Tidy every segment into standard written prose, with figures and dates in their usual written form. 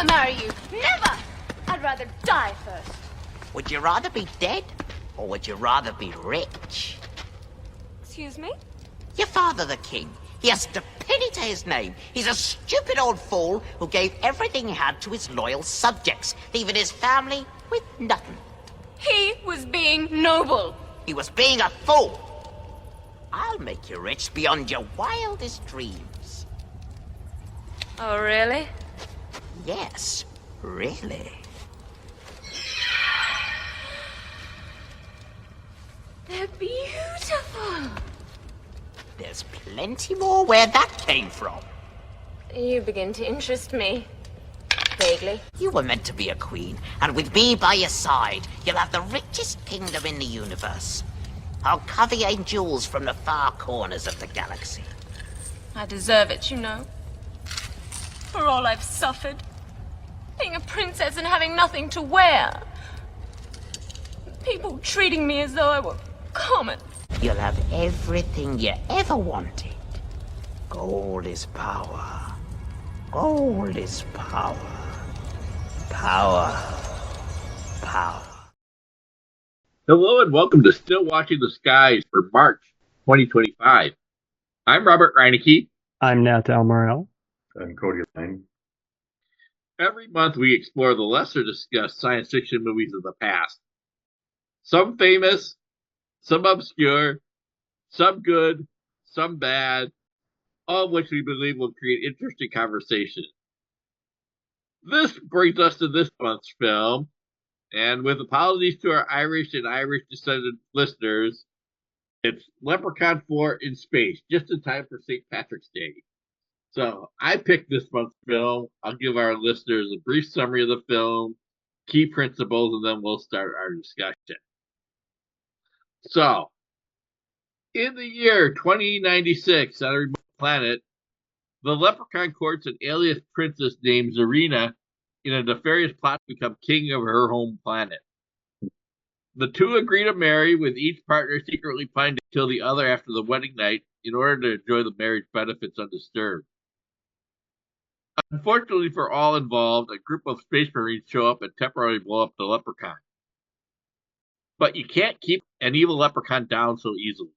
never marry you. Never! I'd rather die first. Would you rather be dead, or would you rather be rich? Excuse me? Your father, the king. He hasn't a penny to his name. He's a stupid old fool who gave everything he had to his loyal subjects, leaving his family with nothing. He was being noble. He was being a fool. I'll make you rich beyond your wildest dreams. Oh, really? Yes, really. They're beautiful. There's plenty more where that came from. You begin to interest me. Vaguely. You were meant to be a queen, and with me by your side, you'll have the richest kingdom in the universe. I'll cover you in jewels from the far corners of the galaxy. I deserve it, you know. For all I've suffered. Being a princess and having nothing to wear. People treating me as though I were common. You'll have everything you ever wanted. Gold is power. Gold is power. Power. Power. Hello and welcome to Still Watching the Skies for March 2025. I'm Robert Reinecke. I'm Natal Morel. I'm Cody Lang. Every month we explore the lesser discussed science fiction movies of the past. Some famous, some obscure, some good, some bad, all of which we believe will create interesting conversation. This brings us to this month's film, and with apologies to our Irish and Irish descendant listeners, it's Leprechaun 4 in Space, just in time for St. Patrick's Day. So I picked this month's film. I'll give our listeners a brief summary of the film, key principles, and then we'll start our discussion. So, in the year 2096, on a remote planet, the Leprechaun courts an alien princess named Zarina in a nefarious plot to become king of her home planet. The two agree to marry, with each partner secretly planning to kill the other after the wedding night in order to enjoy the marriage benefits undisturbed. Unfortunately for all involved, a group of space marines show up and temporarily blow up the Leprechaun. But you can't keep an evil Leprechaun down so easily.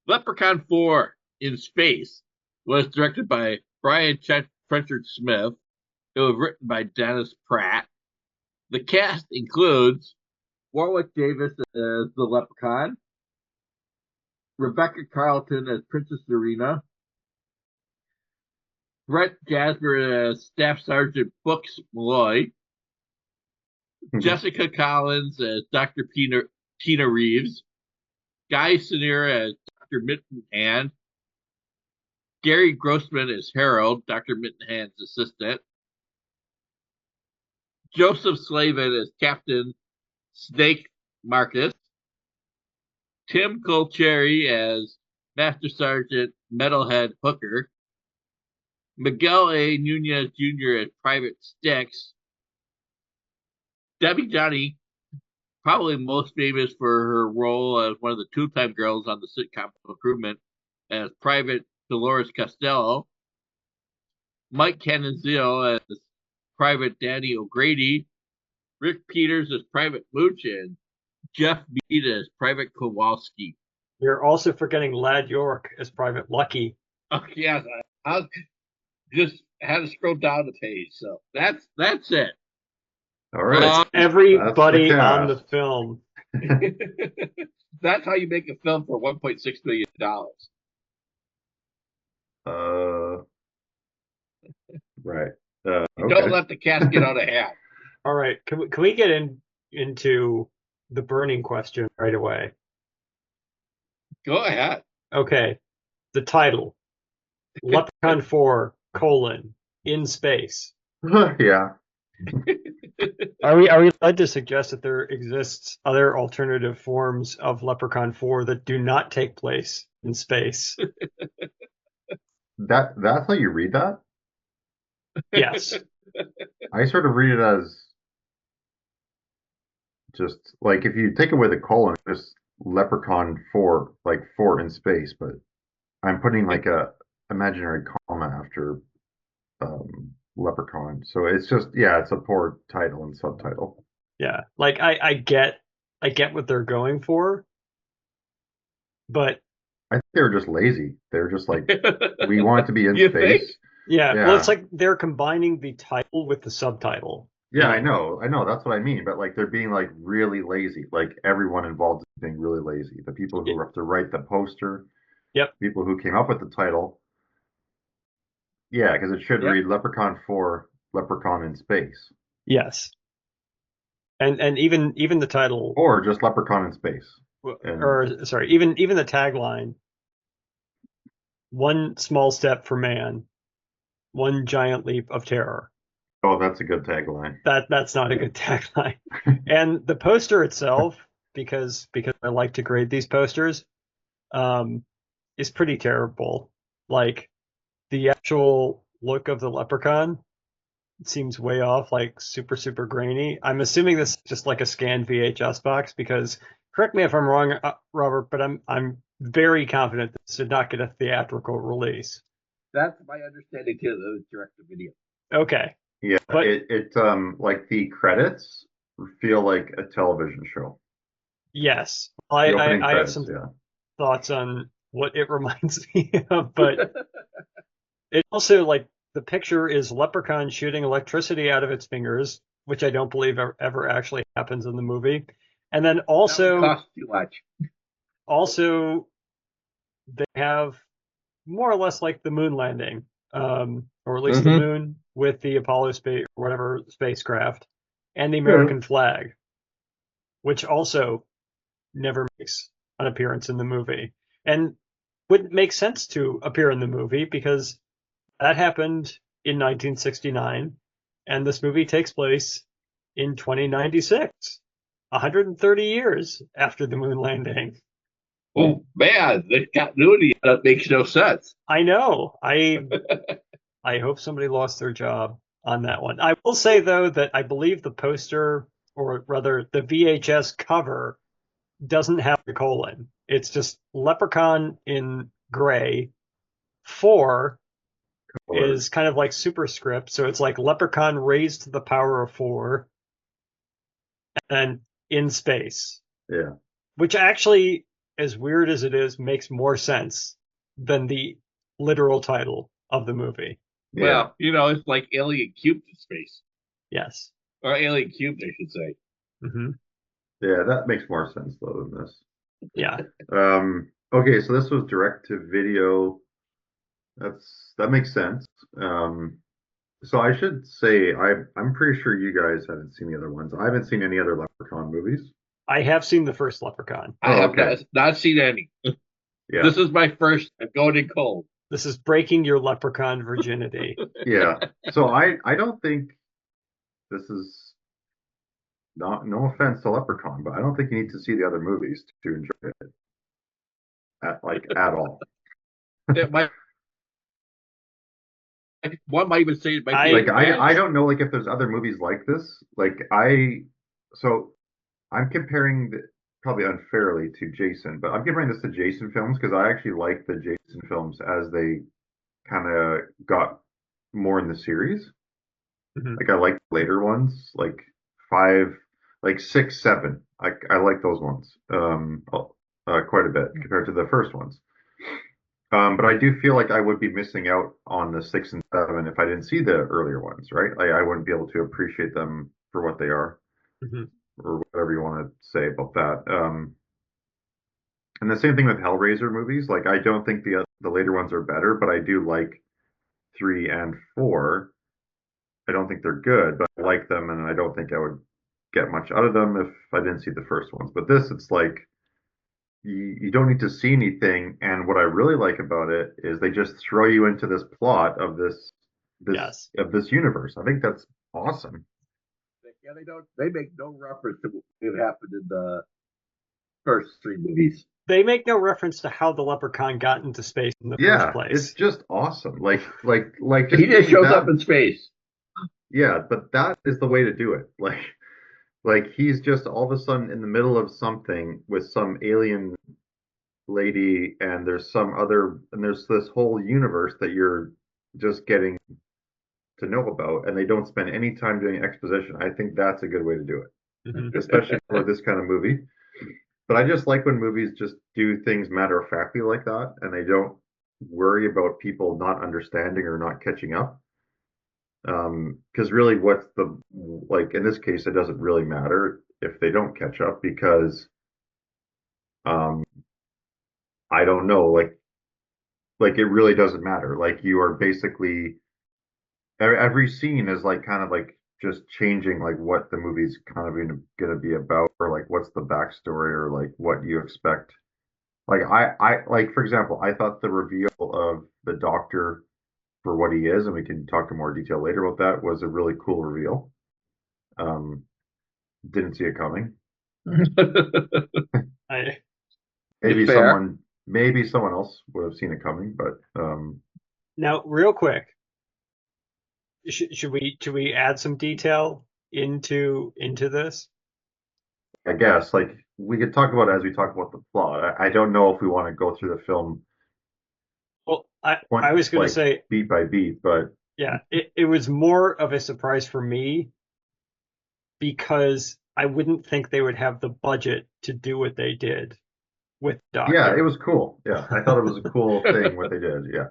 Leprechaun 4 in Space was directed by Brian Trenchard Smith. It was written by Dennis Pratt. The cast includes Warwick Davis as the Leprechaun, Rebecca Carlton as Princess Zarina, Brett Jasper as Staff Sergeant Books Malloy, Jessica Collins as Dr. Tina Reeves, Guy Senior as Dr. Mittenhand, Gary Grossman as Harold, Dr. Mittenhand's assistant, Joseph Slavin as Captain Snake Marcus, Tim Colcherry as Master Sergeant Metalhead Hooker, Miguel A. Nunez Jr. as Private Sticks, Debbie Johnny, probably most famous for her role as one of the two-time girls on the sitcom Improvement, as Private Dolores Costello, Mike Cannonzio as Private Danny O'Grady, Rick Peters as Private Mooch, and Jeff Mead as Private Kowalski. You're also forgetting Lad York as Private Lucky. Oh, yes, I just had to scroll down the page, so that's it. All right. Everybody on the film. That's how you make a film for $1.6 million. Right. You Okay. don't let the cast get out of hand. All right, can we get into the burning question right away? Go ahead. Okay, the title, Leprechaun 4, in space. Yeah. Are we allowed to suggest that there exists other alternative forms of Leprechaun 4 that do not take place in space? That's how you read that? Yes. I sort of read it as just like if you take away the colon, just Leprechaun 4, like 4 in space, but I'm putting like a imaginary comma after Leprechaun. So it's just, yeah, it's a poor title and subtitle. Yeah, like I get what they're going for, but I think they were just lazy. They were just like, we want to be in You think? space. yeah, well, Yeah. it's like they're combining the title with the subtitle. Yeah, And I know, that's what I mean. But like they're being like really lazy. Like everyone involved is being really lazy. The people who have to write the poster, yep, people who came up with the title. Yeah, because it should Yep. read Leprechaun 4, Leprechaun in Space. yes, and even the title, Or just Leprechaun in Space. And or sorry, even the tagline, one small step for man, one giant leap of terror. oh, that's a good tagline. That's not a good tagline. And the poster itself, because I like to grade these posters, is pretty terrible. Like the actual look of the leprechaun seems way off, like super grainy. I'm assuming this is just like a scanned VHS box because correct me if I'm wrong, Robert, but I'm very confident this did not get a theatrical release. That's my understanding too. That was direct to video. Okay, Yeah, but it like the credits feel like a television show. yes, The opening I have credits, some yeah. thoughts on what it reminds me of, but it also like the picture is leprechaun shooting electricity out of its fingers, which I don't believe ever actually happens in the movie. And then That would also cost too much. they have more or less like the moon landing, or at least the moon with the Apollo space, whatever spacecraft, and the American flag, which also never makes an appearance in the movie, and would make sense to appear in the movie because that happened in 1969, and this movie takes place in 2096, 130 years after the moon landing. Oh man, the continuity that makes no sense. I know. I hope somebody lost their job on that one. I will say though that I believe the poster, or rather the VHS cover, doesn't have the colon. It's just Leprechaun in gray. 4 is kind of like superscript, so it's like Leprechaun raised to the power of 4, and in space. Yeah. Which actually, as weird as it is, makes more sense than the literal title of the movie. Yeah. Well, it's like Alien Cubed in space. Yes. Or Alien Cubed, I should say. Mm-hmm. Yeah, that makes more sense though than this. Yeah. Okay, so this was direct to video. That makes sense. So I should say I'm pretty sure you guys haven't seen the other ones. I haven't seen any other Leprechaun movies. I have seen the first Leprechaun. I have okay. not seen any. Yeah. This is my first. I'm going in cold. This is breaking your leprechaun virginity. Yeah. So I don't think this is no offense to Leprechaun, but I don't think you need to see the other movies to enjoy it. At all. It might. One might even say it might be Like I don't know like if there's other movies like this. So I'm comparing probably unfairly to Jason, but I'm comparing this to Jason films because I actually like the Jason films as they kind of got more in the series. Mhm. Like I like later ones, like 5, like 6, 7. I like those ones quite a bit compared to the first ones. But I do feel like I would be missing out on the 6 and 7 if I didn't see the earlier ones, right? I wouldn't be able to appreciate them for what they are, or whatever you want to say about that. And the same thing with Hellraiser movies. Like I don't think the later ones are better, but I do like 3 and 4. I don't think they're good, but I like them, and I don't think I would get much out of them if I didn't see the first ones. But this, it's like you don't need to see anything. And what I really like about it is they just throw you into this plot of this Yes. of this universe. I think that's awesome. Yeah, they make no reference to what happened in the first 3 movies. They make no reference to how the leprechaun got into space in the first place. It's just awesome. Like He just shows up in space. Yeah, but that is the way to do it. Like he's just all of a sudden in the middle of something with some alien lady, and there's this whole universe that you're just getting to know about, and they don't spend any time doing exposition. I think that's a good way to do it, Mhm. especially for this kind of movie. But I just like when movies just do things matter of factly like that, and they don't worry about people not understanding or not catching up. Because really, what's the like in this case, it doesn't really matter if they don't catch up because um, I don't know, like it really doesn't matter. Like you are basically every scene is like kind of like just changing like what the movie's kind of gonna be about, or like what's the backstory, or like what you expect. Like I like for example, I thought the reveal of the Doctor for what he is, and we can talk in more detail later about that, was a really cool reveal. Um, didn't see it coming. I Maybe Fair. someone else would have seen it coming, but Now, real quick, should we add some detail into this? I guess like we could talk about it as we talk about the plot. I don't know if we want to go through the film Well, I point was going to like say, beat by beat, but yeah, it was more of a surprise for me because I wouldn't think they would have the budget to do what they did with yeah, it Doctor. was cool. Yeah, I thought it was a cool thing what they did. Yeah.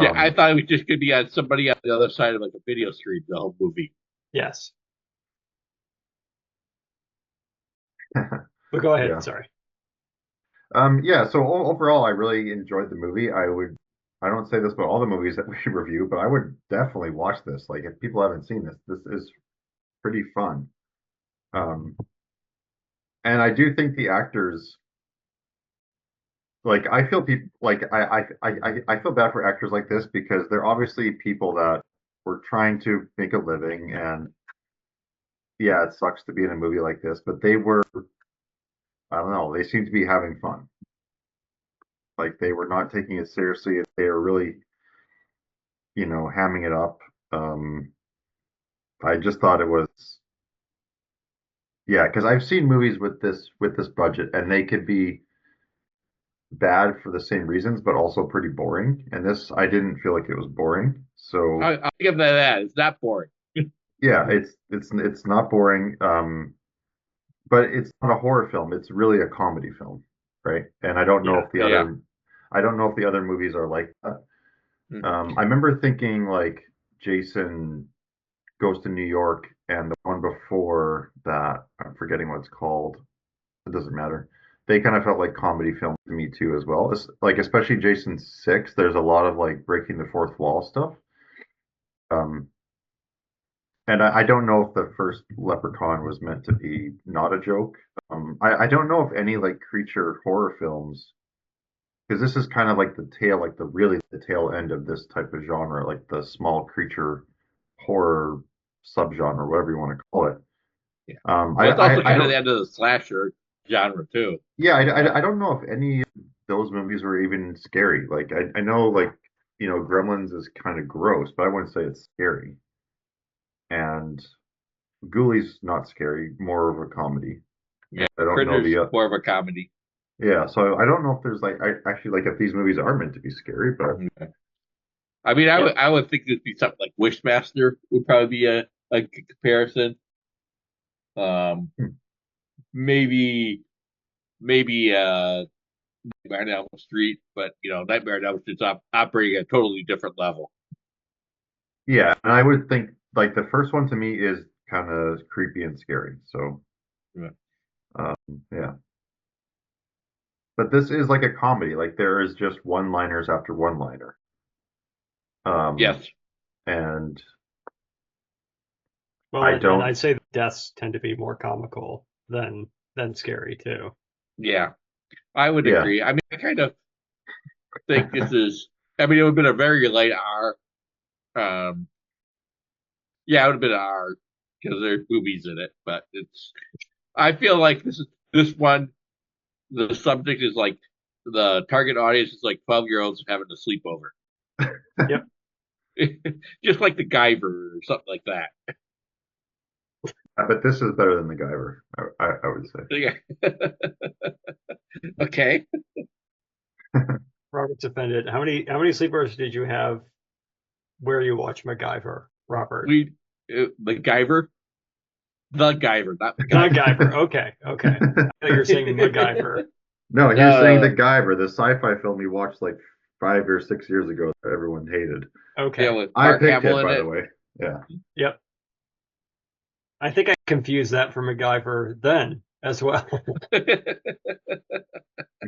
Yeah, I Um, thought it was just going to be on somebody on the other side of like a video screen the whole movie. Yes, but go ahead. yeah. Sorry. Yeah, so overall, I really enjoyed the movie. I don't say this about all the movies that we review, but I would definitely watch this. Like, if people haven't seen this, this is pretty fun. Um, and I do think the actors, like, I feel people, like, I feel bad for actors like this because they're obviously people that were trying to make a living, and yeah, it sucks to be in a movie like this, but they were, I don't know, they seem to be having fun. Like, they were not taking it seriously. They were really hamming it up. Um, I just thought it was, yeah, because I've seen movies with this budget, and they could be bad for the same reasons, but also pretty boring. And this, I didn't feel like it was boring. So I'll give that. It's not boring. yeah, it's not boring. But it's not a horror film. It's really a comedy film, right? And Yeah. Yeah. I don't know if the other movies are like that. Mm. I remember thinking like Jason Goes to New York, and the one before that, I'm forgetting what it's called. It doesn't matter. They kind of felt like comedy films to me too, as well. Like especially Jason 6, there's a lot of like breaking the fourth wall stuff. Um, and I don't know if the first Leprechaun was meant to be not a joke. I don't know if any like creature horror films, because this is kind of like the tail, like the tail end of this type of genre, like the small creature horror subgenre, whatever you want to call it. Yeah. Um, Well, I, it's also I kind of the don't, end of the slasher genre too. yeah, I don't know if any of those movies were even scary. Like, I know, like, Gremlins is kind of gross, but I wouldn't say it's scary. And Ghoulies not scary, more of a comedy. Yeah. I don't know Critters more of a comedy. yeah, so I don't know if there's like, I actually like if these movies are meant to be scary, but Yeah. I mean, Yeah. I would think it'd be something like Wishmaster would probably be a comparison. Um, hmm, maybe Nightmare on Elm Street, but Nightmare on Elm Street's operating at a totally different level. yeah, and I would think like the first one to me is kind of creepy and scary. So, Yeah. um, yeah. But this is like a comedy. Like there is just one-liners after one-liner. Um, Yes. and Well, I and don't, I'd say the deaths tend to be more comical than scary too. Yeah, I would yeah, agree. I mean, I kind of think this is. I mean, it would have been a very light R. Um, yeah, it would have been an R because there's boobies in it, but it's. I feel like this one. The subject is like the target audience is like 12-year-olds having a sleepover, Yep. just like the Guyver or something like that. but this is better than the Guyver. I would say. Yeah. Okay. Robert's offended. How many sleepovers did you have where you watch MacGyver, Robert? The Guyver. The Guyver, not The Guyver. Okay. I thought you were saying MacGyver. No, he was No, saying no. The Guyver, the sci-fi film he watched like 5 or 6 years ago that everyone hated. Okay. Yeah, with I Mark picked Hamill it, in by it. the way. Yeah. Yep. I think I confused that for MacGyver then as well.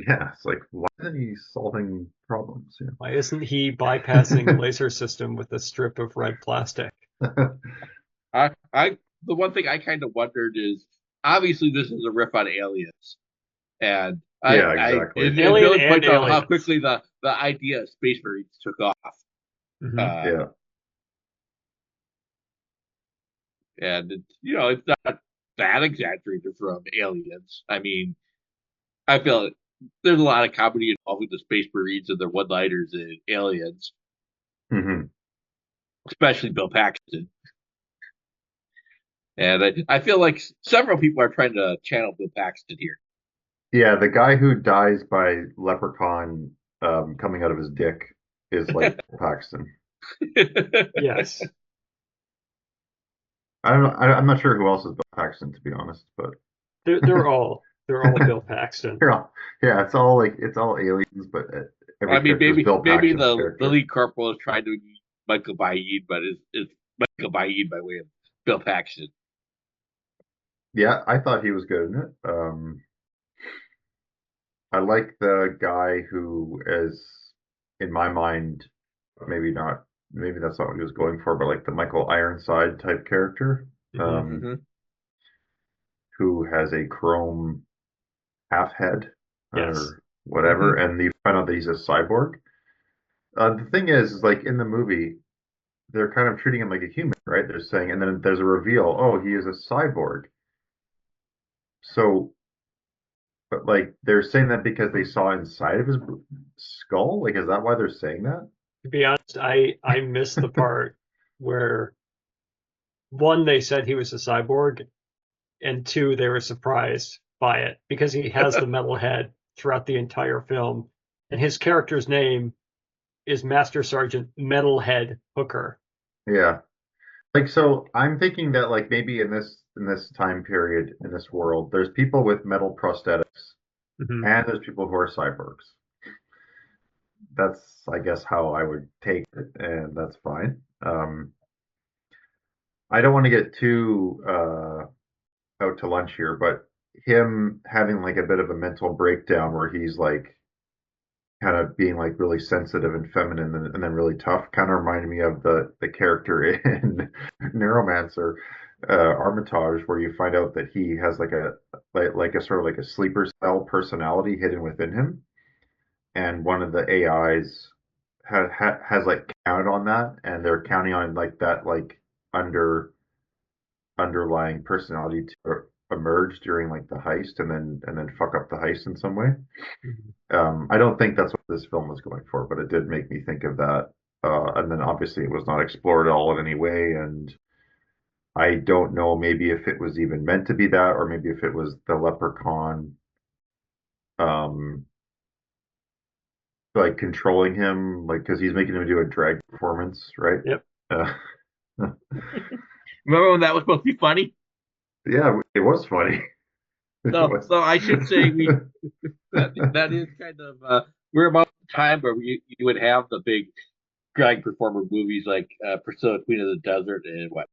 Yeah, it's like, why isn't he solving problems? Why isn't he bypassing laser system with a strip of red plastic? I the one thing I kind of wondered is obviously this is a riff on Aliens, and Yeah, exactly. it Alien really and points out how Aliens. quickly the idea of Space Marines took off. Mhm. Yeah. And it's not that exaggerated from Aliens. I mean, I feel there's a lot of comedy involving the Space Marines and their one-liners in Aliens, hmm especially Bill Paxton. And I feel like several people are trying to channel Bill Paxton here. Yeah, the guy who dies by leprechaun coming out of his dick is like Paxton. Yes. I'm not sure who else is Bill Paxton, to be honest, but They're all Bill Paxton. yeah, it's all aliens, but every I mean, character is Bill maybe Paxton's the character. lead corporal is trying to be Michael Biehn, but it's Michael Biehn by way of Bill Paxton. Yeah, I thought he was good in it. I like the guy who is, in my mind, maybe that's not what he was going for, but like the Michael Ironside type character, Mm-hmm. who has a chrome half head Yes. or whatever, and you find out that he's a cyborg. The thing is, like in the movie, they're kind of treating him like a human, right? They're saying, and then there's a reveal, oh, he is a cyborg. So, but like they're saying that because they saw inside of his skull? Like, is that why they're saying that? To be honest, I missed the part where one, they said he was a cyborg, and two, they were surprised by it because he has the metal head throughout the entire film, and his character's name is Master Sergeant Metalhead Hooker. Yeah. Like, so I'm thinking that like maybe in this time period in this world, there's people with metal prosthetics Mhm. and there's people who are cyborgs. That's, I guess, how I would take it, and that's fine. I don't want to get too out to lunch here, but him having like a bit of a mental breakdown where he's like kind of being like really sensitive and feminine and then really tough kind of reminded me of the character in Neuromancer, Armitage, where you find out that he has like a sort of like a sleeper cell personality hidden within him, and one of the AIs has like counted on that, and they're counting on like that like underlying personality to emerge during like the heist and then fuck up the heist in some way. I don't think that's what this film was going for, but it did make me think of that. And then obviously it was not explored at all in any way, and I don't know maybe if it was even meant to be that, or maybe if it was the Leprechaun, um, like controlling him, like because he's making him do a drag performance, right? Yep. Remember when that was supposed to be funny? Yeah, it was funny. So I should say that is kind of we're about the time where you would have the big drag performer movies like Priscilla, Queen of the Desert, and what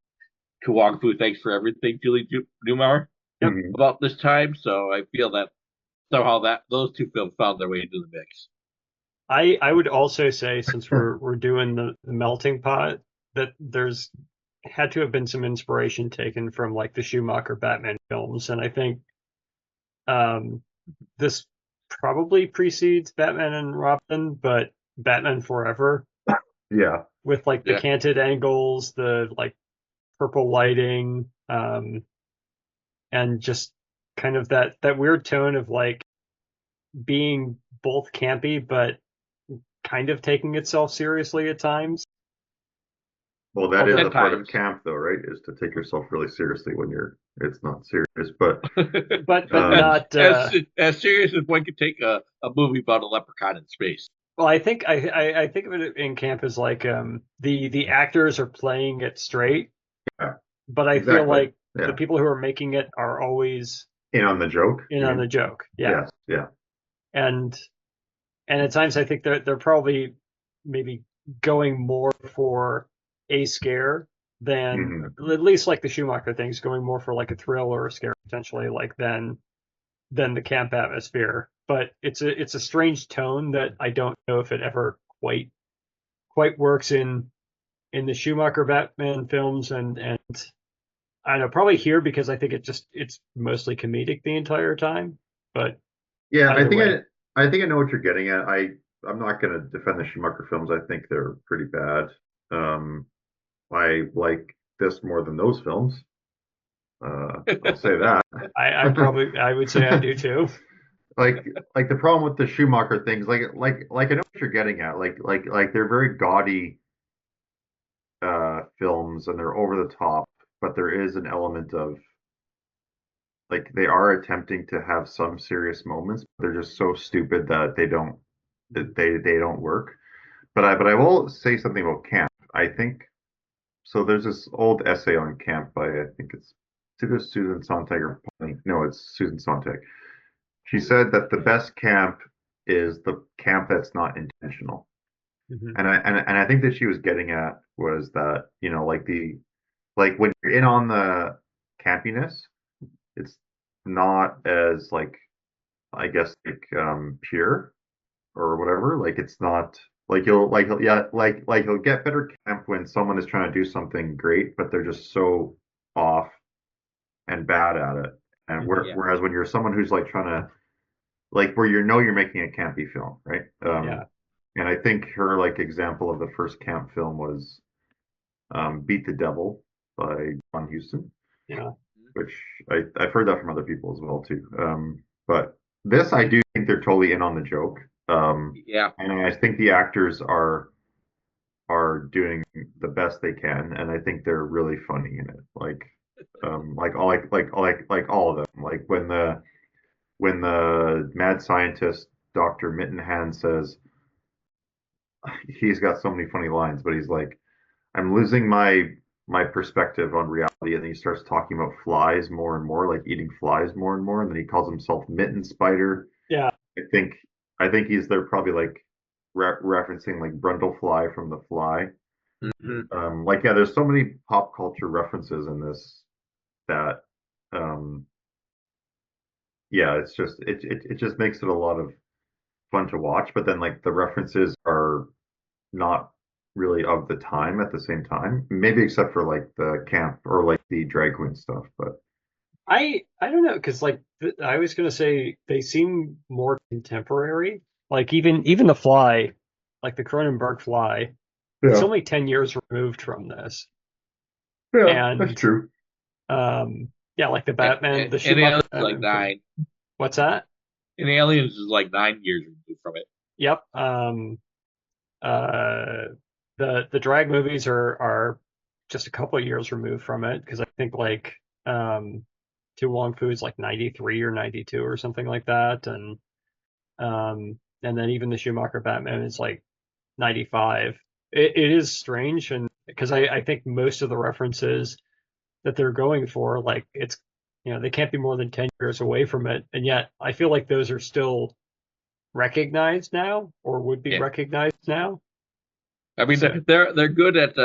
Wong Fu, Thanks for Everything, Julie Newmar. Yep. About this time, so I feel that somehow that those two films found their way into the mix. I would also say, since we're doing the melting pot, that there's had to have been some inspiration taken from like the Schumacher Batman films, and I think this probably precedes Batman and Robin, but Batman Forever Yeah. with like the Yeah. canted angles, the like purple lighting, and just kind of that weird tone of like being both campy but kind of taking itself seriously at times. Well, that is At a part of times. camp, though, right? Is to take yourself really seriously when it's not serious. But But not as serious as one could take a movie about a leprechaun in space. Well, I think of it in camp as like the actors are playing it straight, Yeah, but I feel exactly. like the Yeah. people who are making it are always In on the joke, in you on the mean? joke. Yeah. Yes, yeah. And at times I think they're probably maybe going more for a scare than Hmm. at least like the Schumacher things, going more for like a thrill or a scare potentially like than the camp atmosphere. But it's a strange tone that I don't know if it ever quite works in the Schumacher Batman films and I don't know, probably here because I think it's mostly comedic the entire time. But Yeah, either way, I think I know what you're getting at. I'm not going to defend the Schumacher films. I think they're pretty bad. Um, I like this more than those films. I'll say that. I would say I do too. like like the problem with the Schumacher things, like I know what you're getting at. Like they're very gaudy films and they're over the top, but there is an element of like they are attempting to have some serious moments, but they're just so stupid that they don't work. But I will say something about camp. I think so. There's this old essay on camp by I think it's either Susan Sontag or no, it's Susan Sontag. She said that the best camp is the camp that's not intentional. Mhm. And I think that she was getting at was that, you know, like when you're in on the campiness, it's not as like I guess like pure or whatever. Like it's not like yeah, like you'll get better camp when someone is trying to do something great, but they're just so off and bad at it. And Mhm. Yeah. whereas when you're someone who's like trying to like where you know you're making a campy film, right? Yeah. And I think her like example of the first camp film was Beat the Devil by John Huston, Yeah. which I've heard that from other people as well too. But this I do think they're totally in on the joke. Yeah. And I think the actors are doing the best they can, and I think they're really funny in it. Like all of them. Like when the mad scientist Dr. Mittenhand says he's got so many funny lines, but he's like, I'm losing my perspective on reality, and then he starts talking about flies more and more, like eating flies more and more, and then he calls himself Mitten Spider. Yeah. I think I think he's they're probably like referencing like Brundlefly from The Fly. Mhm. Like yeah, there's so many pop culture references in this that um yeah, it just makes it a lot of fun to watch, but then like the references are not really of the time at the same time. Maybe except for like the camp or like the drag queen stuff, but I don't know because like I was gonna say they seem more contemporary. Like even the Fly, like the Cronenberg Fly, it's yeah, only 10 years removed from this. yeah, that's And true. yeah, like the And, Batman, the and Schumacher Aliens is like Batman film. 9. What's that? And Aliens is like 9 years removed from it. Yep. Uh, the drag movies are just a couple of years removed from it because I think like To Wong Fu is like 93 or 92 or something like that, and then even the Schumacher Batman is like 95. It is strange, and because I think most of the references that they're going for, like it's they can't be more than 10 years away from it, and yet I feel like those are still recognized now or would be Yeah. recognized now. I mean, So they're good at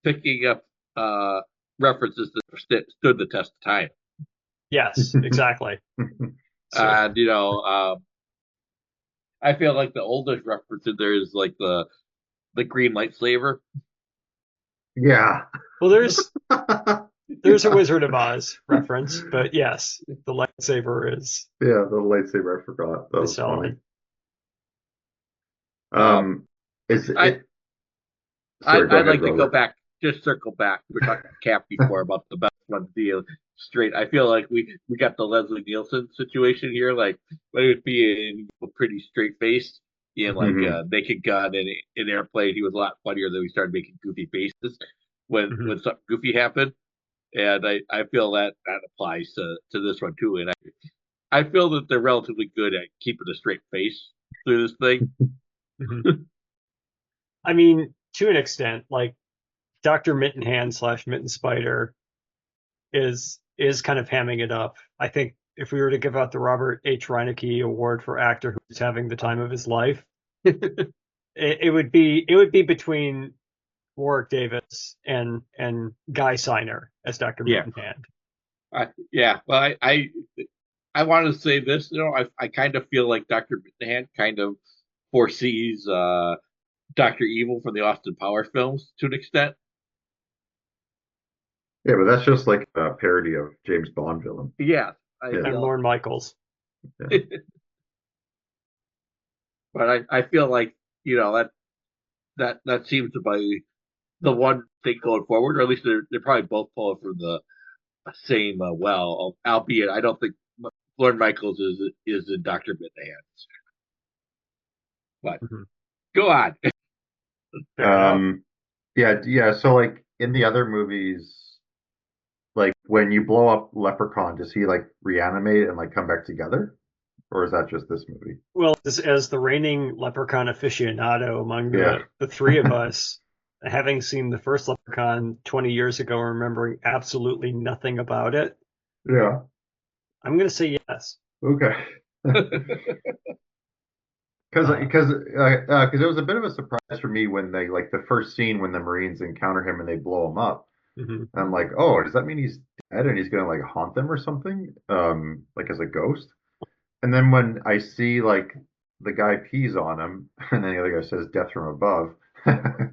picking up uh, references that stood the test of time. yes, exactly. So And I feel like the oldest reference in there is like the green lightsaber. Yeah. well, there's Yeah, there's a Wizard of Oz reference, but yes, the lightsaber the lightsaber I forgot. That is was funny. solid. Um, Is I it sorry, go I'd ahead, like to go Robert. back, just circle back. We were talking Cap before about the best one deal straight. I feel like we got the Leslie Nielsen situation here. Like when he was being pretty straight faced in like Hmm. Naked Gun and in Airplane, he was a lot funnier than we started making goofy faces Mhm. when something goofy happened. And I feel that that applies to this one too. And I feel that they're relatively good at keeping a straight face through this thing. Mhm. I mean, to an extent, like Dr. Mittenhand slash Mitten Spider is kind of hamming it up. I think if we were to give out the Robert H. Reinecke Award for actor who's having the time of his life, it would be between Warwick Davis and Guy Siner as Dr. Yeah. Mittenhand. Yeah. Well, I want to say this. I kind of feel like Dr. Hand kind of foresees Dr. Evil from the Austin Powers films to an extent. Yeah, but that's just like a parody of James Bond villain. Yeah, Yeah. And feel, Lorne Michaels. but I feel like that seems to be the one thing going forward, or at least they're probably both pulling from the same well. Albeit, I don't think Lorne Michaels is in Dr. Mittenhand's. But Mhm. go on. Fair enough. Yeah. So like in the other movies, like when you blow up Leprechaun, does he like reanimate and like come back together? Or is that just this movie? Well, as the reigning Leprechaun aficionado among Yeah. the three of us, having seen the first Leprechaun 20 years ago, remembering absolutely nothing about it, Yeah. I'm going to say yes. Okay. Because it was a bit of a surprise for me when they like the first scene when the Marines encounter him and they blow him up. Mhm. I'm like, oh, does that mean he's dead and he's gonna like haunt them or something? Like as a ghost. And then when I see like the guy pees on him, and then the other guy says "death from above," and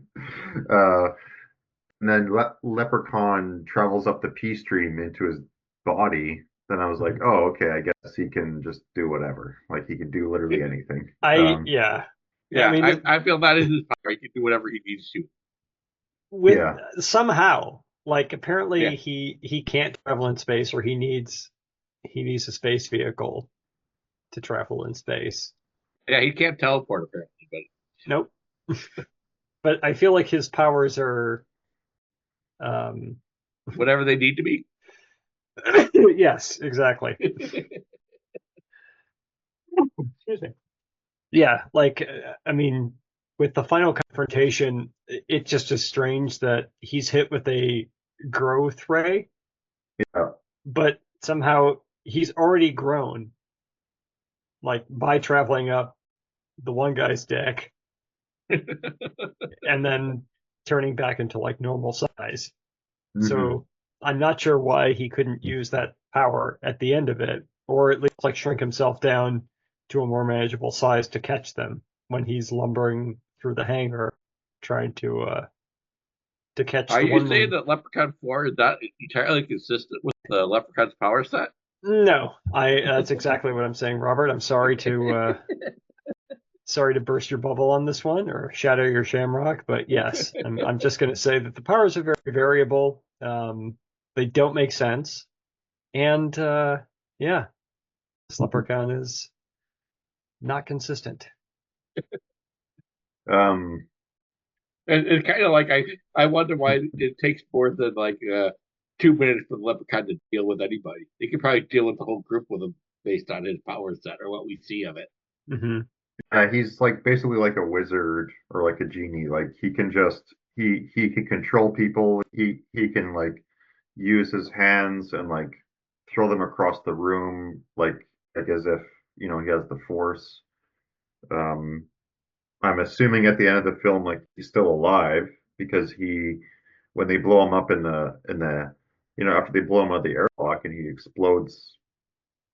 then Leprechaun travels up the pee stream into his body. Then I was like, Mhm. oh, okay, I guess he can just do whatever. Like he can do literally anything. Yeah. Yeah, I mean, I feel that is his power. He can do whatever he needs to. with Yeah. somehow, like Yeah, apparently he can't travel in space, or he needs a space vehicle to travel in space. yeah, he can't teleport apparently, but Nope. But I feel like his powers are um whatever they need to be. yes, exactly. Excuse me. Yeah, like I mean, with the final confrontation, it just is strange that he's hit with a growth ray, Yeah. but somehow he's already grown, like by traveling up the one guy's deck and then turning back into like normal size. Hmm. So I'm not sure why he couldn't use that power at the end of it, or at least like shrink himself down to a more manageable size to catch them when he's lumbering through the hangar trying to catch Are the you one saying moon. that Leprechaun 4 is not entirely consistent with the Leprechaun's power set? No, I that's exactly what I'm saying, Robert. I'm sorry to burst your bubble on this one or shatter your shamrock, but yes, I'm just going to say that the powers are very variable. They don't make sense, and yeah, this leprechaun is not consistent. Um, And it's kind of like I wonder why it takes more than like 2 minutes for the Leprechaun to deal with anybody. He could probably deal with the whole group with him based on his power set or what we see of it. Hmm. he's like basically like a wizard or like a genie. Like he can just he can control people. He can like use his hands and like throw them across the room like as if he has the force. Um, I'm assuming at the end of the film like he's still alive because he when they blow him up in the after they blow him out of the airlock and he explodes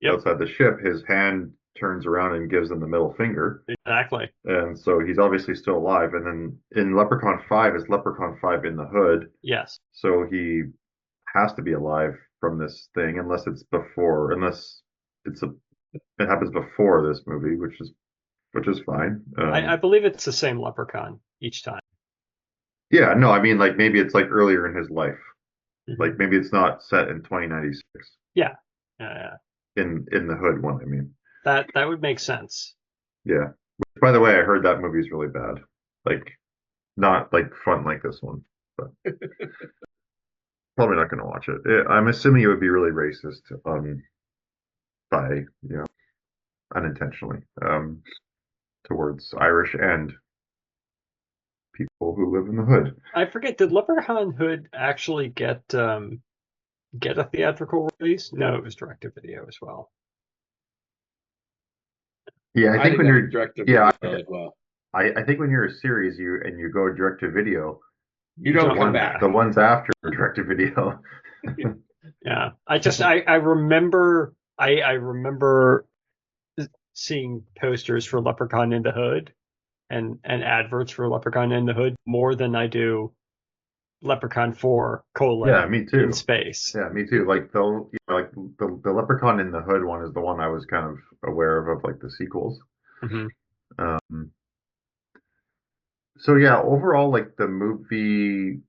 Yep, outside the ship, his hand turns around and gives them the middle finger. exactly. And so he's obviously still alive. And then in Leprechaun 5 is Leprechaun 5 in the hood. Yes. So he has to be alive from this thing unless it's a it happens before this movie, which is fine. I believe it's the same leprechaun each time. Yeah, no, I mean like maybe it's like earlier in his life. Hmm. Like maybe it's not set in 2096 Yeah. Yeah, in the hood one, I mean. that would make sense. Yeah. Which, by the way, I heard that movie's really bad. Like not like fun like this one, but probably not going to watch it. I'm assuming it would be really racist by unintentionally towards Irish and people who live in the hood. I forget, did Leprechaun Hood actually get a theatrical release? No, it was direct to video as well. Yeah, I think when that you're was direct to yeah, video as well. I think when you're a series, you go direct to video. You don't come come back. The ones after direct to video. Yeah, I remember I remember seeing posters for Leprechaun in the Hood and adverts for Leprechaun in the Hood more than I do Leprechaun 4 Yeah, me too. in space. Yeah, me too. Like the Leprechaun in the Hood one is the one I was kind of aware of like the sequels. Hmm. Um, so yeah, overall, like the movie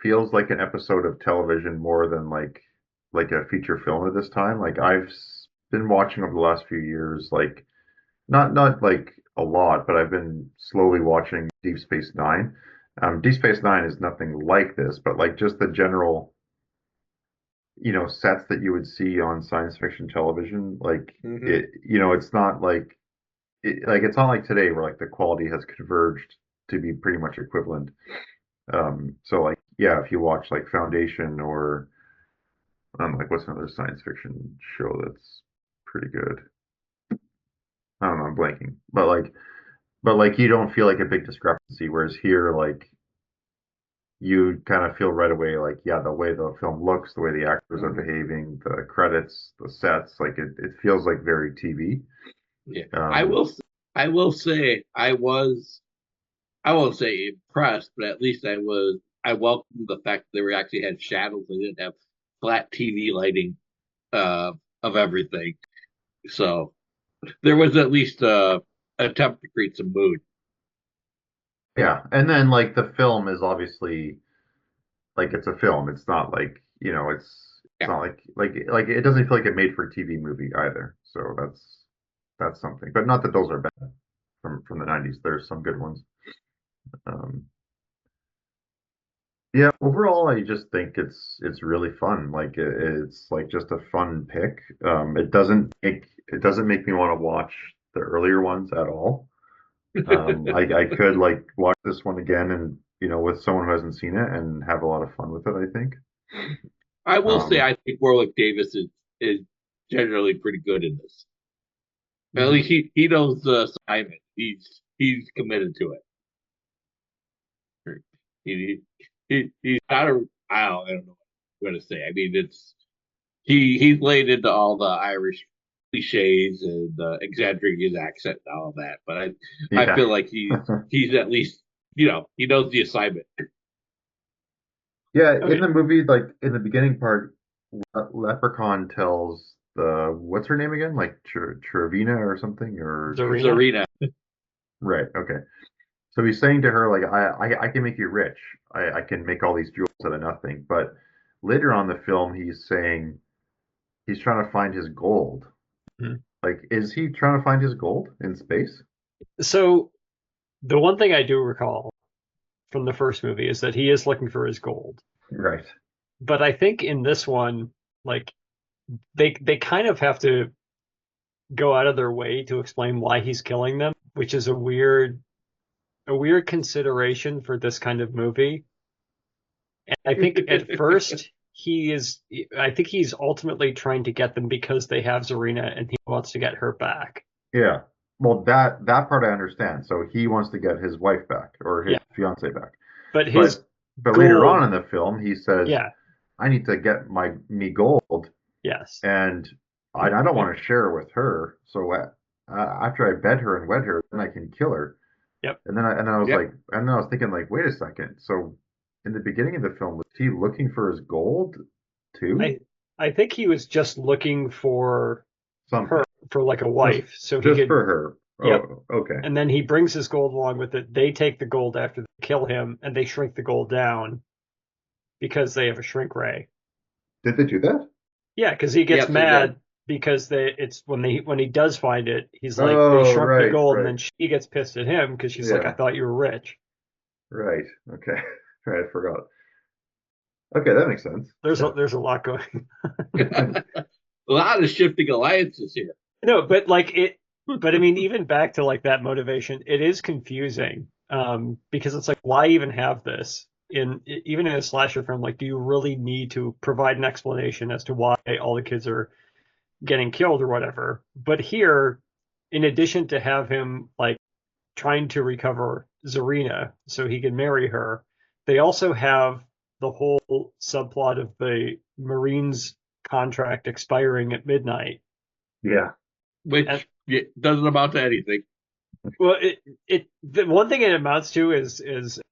feels like an episode of television more than like a feature film at this time. Like been watching over the last few years, like not like a lot, but I've been slowly watching Deep Space Nine. Deep Space Nine is nothing like this, but like just the general, sets that you would see on science fiction television, like Mhm. it's not like it's not like today where like the quality has converged to be pretty much equivalent. So like yeah, if you watch like Foundation or like what's another science fiction show that's pretty good? I don't know, I'm blanking. But like you don't feel like a big discrepancy, whereas here like you kind of feel right away like yeah, the way the film looks, the way the actors are behaving, the credits, the sets, like it feels like very TV. Yeah, Um, I will say I won't say impressed, but at least I welcomed the fact that they actually had shadows. They didn't have flat TV lighting uh, of everything. So there was at least a attempt to create some mood. yeah, and then like the film is obviously like it's a film. It's not like it's Yeah. not like it doesn't feel like a made for TV movie either. So that's something. But not that those are bad from the 90s. There's some good ones. Um, yeah, overall, I just think it's really fun. Like it's like just a fun pick. It doesn't make me want to watch the earlier ones at all. I could like watch this one again and with someone who hasn't seen it and have a lot of fun with it, I think. I will say Um, I think Warwick Davis is generally pretty good in this. At Mhm. least he knows the assignment. He's committed to it. He's not a I don't know what I'm gonna say. I mean it's he's laid into all the Irish cliches and exaggerating his accent and all that. But I yeah. feel like he's at least he knows the assignment. Yeah, in Okay, the movie, like in the beginning part, Leprechaun tells what's her name again? Like Trevina or something or Zarina. Zarina. right, okay. So he's saying to her, like, I can make you rich. I can make all these jewels out of nothing. But later on in the film, he's saying he's trying to find his gold. Mhm. Like, is he trying to find his gold in space? So the one thing I do recall from the first movie is that he is looking for his gold. Right. But I think in this one, like they kind of have to go out of their way to explain why he's killing them, which is a weird consideration for this kind of movie. And I think at first I think he's ultimately trying to get them because they have Zarina and he wants to get her back. Yeah. Well, that part I understand. So he wants to get his wife back or his Yeah. fiance back. But his But later on goal, in the film, he says, yeah, I need to get me gold, yes. and I don't want to share with her. So after I bed her and wed her, then I can kill her. Yep. And then I was Yep. like, and then I was thinking like, wait a second. So in the beginning of the film, was he looking for his gold too? I think he was just looking for Something her for like a just wife so he just could. for her. Yep. Oh, okay. And then he brings his gold along with it. They take the gold after they kill him and they shrink the gold down because they have a shrink ray. Did they do that? Yeah, because he gets Yes, they did. mad because it's when he does find it, he's like they Oh, shrunk the right, gold, and right. then she gets pissed at him because she's like, I Yeah, thought you were rich. right. Okay. Right, I forgot. Okay, that makes sense. Yeah. There's a lot going. A lot of shifting alliances here. No, but like But I mean, even back to like that motivation, it is confusing because it's like, why even have this? Even in a slasher film, like, do you really need to provide an explanation as to why all the kids are getting killed or whatever? But here, in addition to have him like trying to recover Zarina so he can marry her, they also have the whole subplot of the Marines contract expiring at midnight. Yeah. Which And doesn't amount to anything. well, the one thing it amounts to is,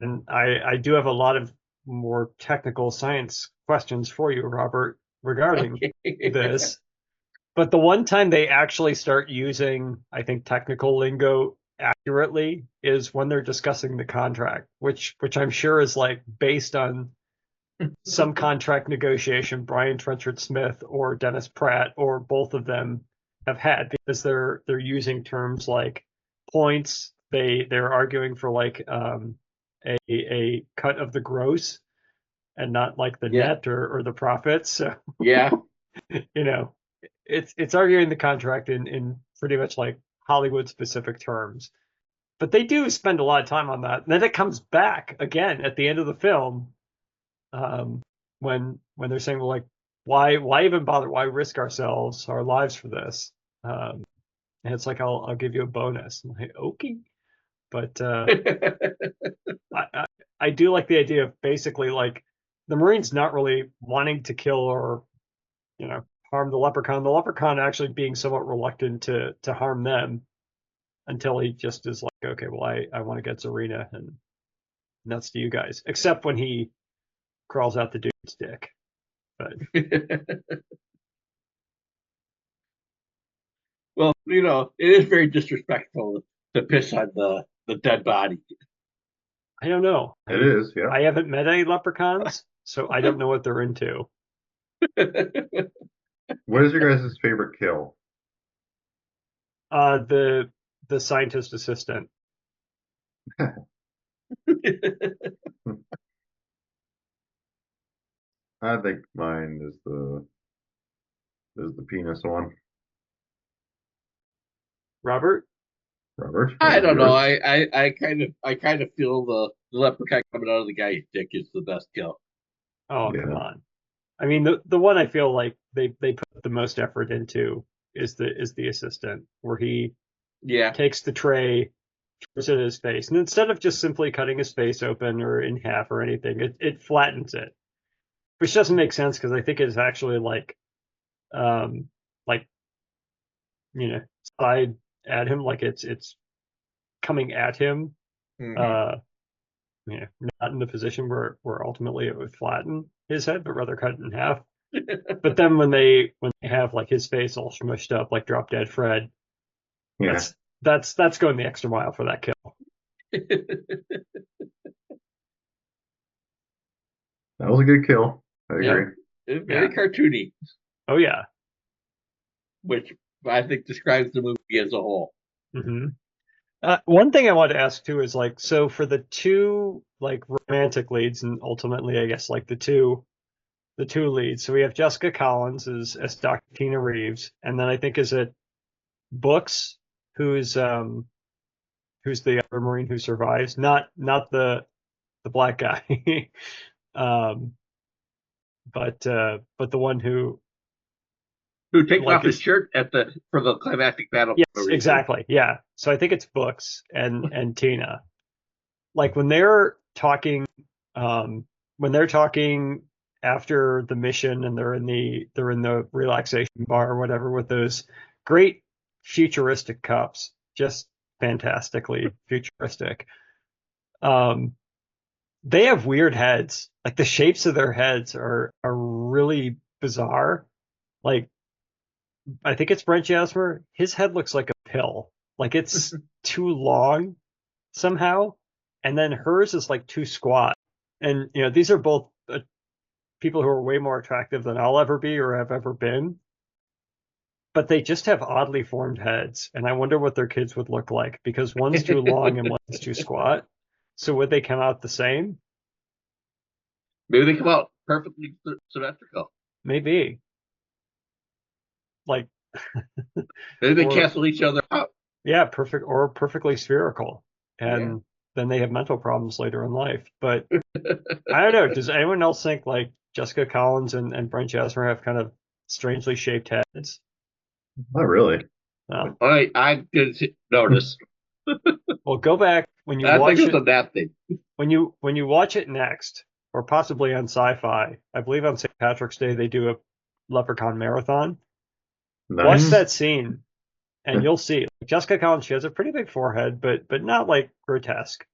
and I do have a lot of more technical science questions for you, Robert, regarding this. But the one time they actually start using, I think, technical lingo accurately is when they're discussing the contract, which I'm sure is like based on some contract negotiation Brian Trenchard Smith or Dennis Pratt or both of them have had, because they're using terms like points. They're arguing for like a cut of the gross and not like the Yeah. net or the profits. So Yeah. you know, it's arguing the contract in pretty much like Hollywood specific terms. But they do spend a lot of time on that. And then it comes back again at the end of the film, when they're saying, well, like, why even bother? Why risk ourselves, our lives for this? And it's like, I'll give you a bonus. I'm like, okay. But I, I do like the idea of basically like the Marines not really wanting to kill or harm the Leprechaun. The Leprechaun actually being somewhat reluctant to harm them until he just is like, okay, well, I want to get Zarina, and that's to you guys. Except when he crawls out the dude's dick. But Well, it is very disrespectful to piss on the dead body. I don't know. It is, yeah. I haven't met any leprechauns, so I don't know what they're into. What is your guys' favorite kill? The scientist assistant. I think mine is the penis one. Robert? Robert? I don't know. Yours? I kind of feel the leprechaun coming out of the guy's dick is the best kill. Oh, Yeah. come on. I mean, the one I feel like they put the most effort into is the assistant, where he Yeah. takes the tray, throws it at his face, and instead of just simply cutting his face open or in half or anything, it flattens it, which doesn't make sense because I think it's actually like side at him, like it's coming at him, Mhm. not in the position where ultimately it would flatten his head, but rather cut it in half. But then when they have like his face all smushed up like Drop Dead Fred, Yeah. that's going the extra mile for that kill. That was a good kill. I Yeah. agree. It's very cartoony, Oh yeah. which I think describes the movie as a whole. hmm One thing I wanted to ask too is like, so for the two like romantic leads, and ultimately I guess like the two leads. So we have Jessica Collins as Dr. Tina Reeves, and then I think is it Books, who's the other Marine who survives, not the black guy, um, but the one who Who takes like off his is shirt for the climactic battle? yes, exactly, yeah. So I think it's Books and Tina. Like when they're talking, when they're talking after the mission, and they're in the relaxation bar or whatever with those great futuristic cups, just fantastically futuristic. Um, they have weird heads. Like the shapes of their heads are really bizarre. Like I think it's Brent Jasmer. His head looks like a pill. Like it's too long somehow, and then hers is like too squat. And these are both people who are way more attractive than I'll ever be or have ever been, but they just have oddly formed heads, and I wonder what their kids would look like, because one's too long and one's too squat. So would they come out the same? Maybe they come out perfectly symmetrical. Maybe. Like Maybe they or cancel each other out. Yeah, perfectly spherical. And then they have mental problems later in life. But I don't know. Does anyone else think like Jessica Collins and Brent Jasmer have kind of strangely shaped heads? Not really. No. I did notice. Well, go back when you I think watch it's it a that thing. when you watch it next, or possibly on Sci-Fi. I believe on St. Patrick's Day they do a Leprechaun marathon. Watch Nice. that scene, and you'll see. Like, Jessica Collins, she has a pretty big forehead, but not like grotesque.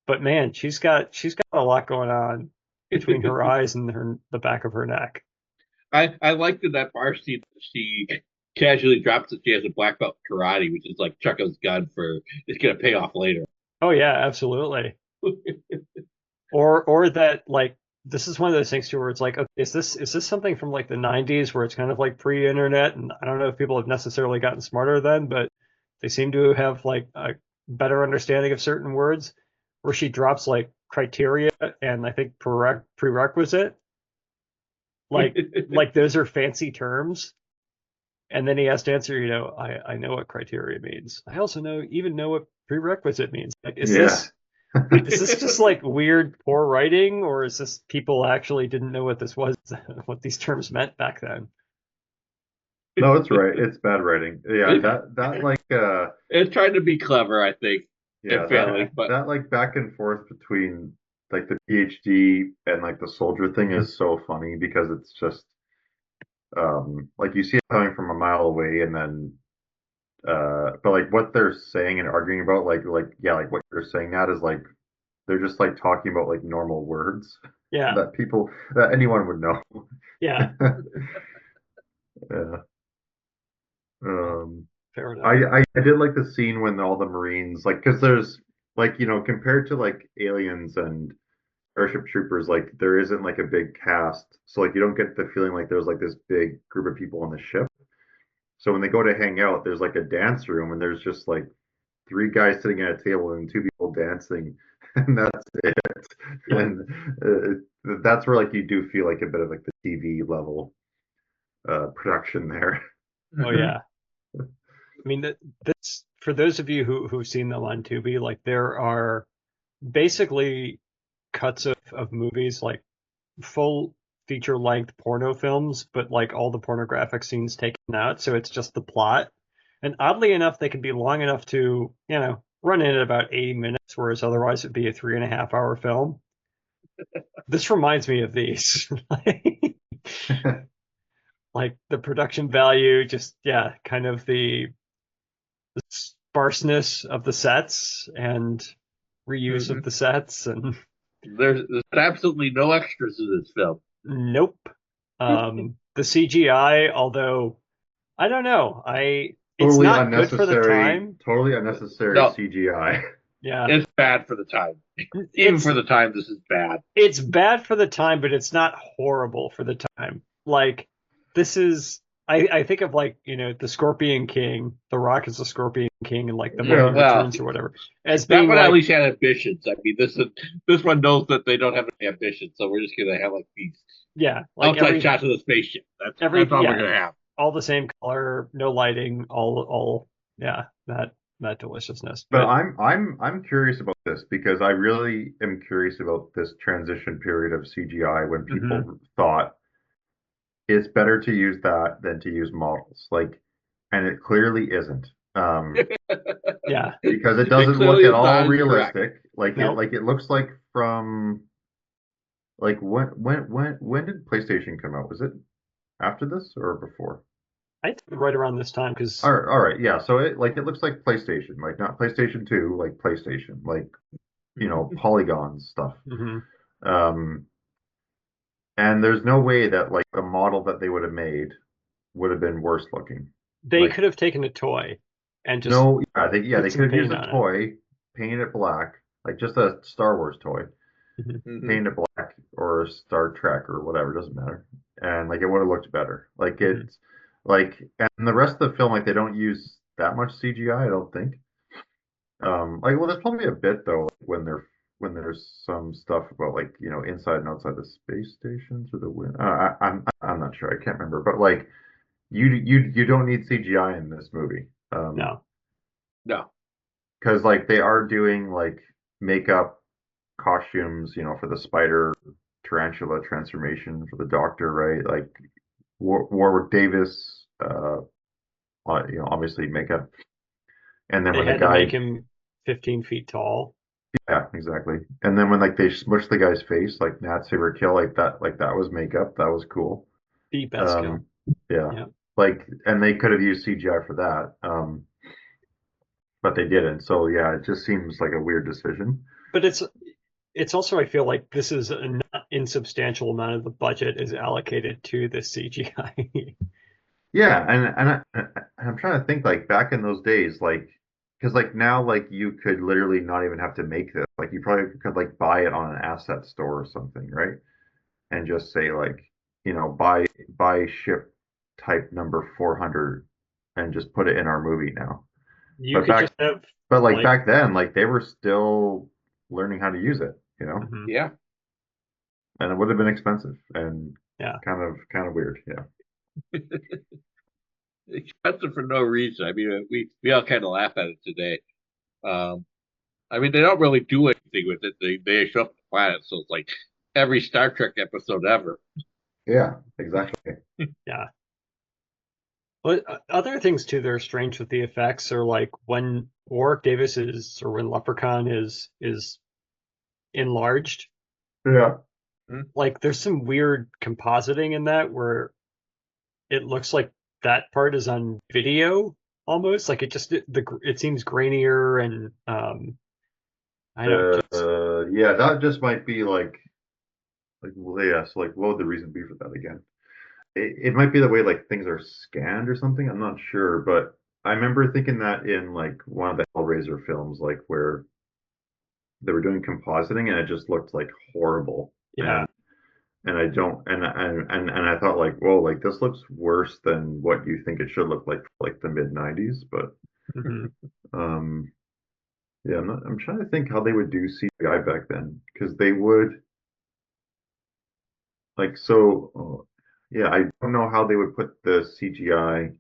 But man, she's got a lot going on between her eyes and the back of her neck. I liked in that bar scene that she casually drops that she has a black belt in karate, which is like Chucko's gun for it's gonna pay off later. Oh yeah, absolutely. Or that like this is one of those things too where it's like, okay, is this something from like the 90s where it's kind of like pre-internet, and I don't know if people have necessarily gotten smarter then, but they seem to have like a better understanding of certain words where she drops like criteria and I think prerequisite, like those are fancy terms. And then he has to answer, I know what criteria means. I also know what prerequisite means. Like, Yeah. is this just like weird poor writing, or is this people actually didn't know what this was, what these terms meant back then? No, it's right. It's bad writing. Yeah, It, that like it's trying to be clever, I think, yeah, and failing, but that like back and forth between like the PhD and like the soldier thing is so funny because it's just like you see it coming from a mile away and then but like what they're saying and arguing about like yeah, like what you're saying that is like they're just like talking about like normal words Yeah, that anyone would know. yeah, Yeah. well, Um fair I, enough. I did like the scene when all the Marines like because there's like compared to like aliens and Starship Troopers like there isn't like a big cast so like you don't get the feeling like there's like this big group of people on the ship. So when they go to hang out, there's like a dance room and there's just like three guys sitting at a table and two people dancing, and that's it. Yeah. And that's where like you do feel like a bit of like the TV level production there. Oh yeah. I mean, this for those of you who've seen them on Tubi, like there are basically cuts of movies, like full feature length porno films, but like all the pornographic scenes taken out, so it's just the plot. And oddly enough, they can be long enough to, run in at about 80 minutes, whereas otherwise it'd be a 3.5 hour film. This reminds me of these. Like the production value, just yeah, kind of the sparseness of the sets and reuse of Mhm. the sets, and There's absolutely no extras in this film. nope. The CGI, although I don't know, it's not good for the time. Totally unnecessary No, CGI. Yeah, it's bad for the time. Even it's for the time, this is bad. it's bad for the time, but it's not horrible for the time. Like this is, I think of like the Scorpion King, The Rock is the Scorpion King, and like the Mummy Yeah, well, Returns or whatever, as that being one at like least had ambitions. I mean, this one knows that they don't have any ambitions, so we're just gonna have like these yeah, like outside shots of the spaceship. That's all we're yeah, gonna have. all the same color, no lighting, all yeah, that deliciousness. But But I'm curious about this because I really am curious about this transition period of CGI when mhm. people thought it's better to use that than to use models. Like, and it clearly isn't. Yeah, Because it It doesn't look clearly at is all not incorrect. realistic. nope. It looks like from like when did PlayStation come out? Was it after this or before? I think right around this time because All right, yeah. So it looks like PlayStation, like not PlayStation 2, like PlayStation, like polygons stuff. mhm. Um, and there's no way that like the model that they would have made would have been worse looking. They Like could have taken a toy and just no, yeah, they put could some have used paint a on it. toy, painted it black, like just a Star Wars toy, Mhm. Hmm. painted it black or a Star Trek or whatever, doesn't matter. And like it would have looked better. Like Mhm. it's like and the rest of the film, like they don't use that much CGI, I don't think. Like well, there's probably a bit though like, when there's some stuff about like inside and outside the space stations or the wind. I'm not sure. I can't remember. But like you don't need CGI in this movie. No. No. Because like they are doing like makeup costumes, for the spider tarantula transformation for the Doctor, right? Like Warwick Davis, obviously makeup, and then They when the had to make guy, him 15 feet tall. yeah, exactly, and then when like they smushed the guy's face, like Nat's favorite kill, like that was makeup, that was cool. The best kill. Um, yeah, Yeah. like, and they could have used CGI for that, but they didn't. So yeah, it just seems like a weird decision. But it's also, I feel like this is a not insubstantial amount of the budget is allocated to the CGI. Yeah, and I'm trying to think like back in those days, like because like now like you could literally not even have to make this. Like you probably could like buy it on an asset store or something, right? And just say like, buy ship type number 400 and just put it in our movie now. You But could back just have but like like back then, like they were still learning how to use it, mhm, Yeah. and it would have been expensive and yeah. kind of weird, yeah. Expensive for no reason. I mean, we all kind of laugh at it today. Um, I mean, they don't really do anything with it. They show up the planet, so it's like every Star Trek episode ever. Yeah, exactly. Yeah. But other things too that are strange with the effects are like when Warwick Davis is or when Leprechaun is enlarged. Yeah. Like there's some weird compositing in that where it looks like that part is on video almost. Like it seems grainier and I don't know, just Yeah, that just might be well, yeah, so like what would the reason be for that again? It might be the way like things are scanned or something. I'm not sure, but I remember thinking that in like one of the Hellraiser films, like where they were doing compositing and it just looked like horrible. yeah. And I don't and I thought like, whoa, like this looks worse than what you think it should look like the mid 90s. But Hmm. um yeah, I'm trying to think how they would do CGI back then. Because they would like so yeah, I don't know how they would put the CGI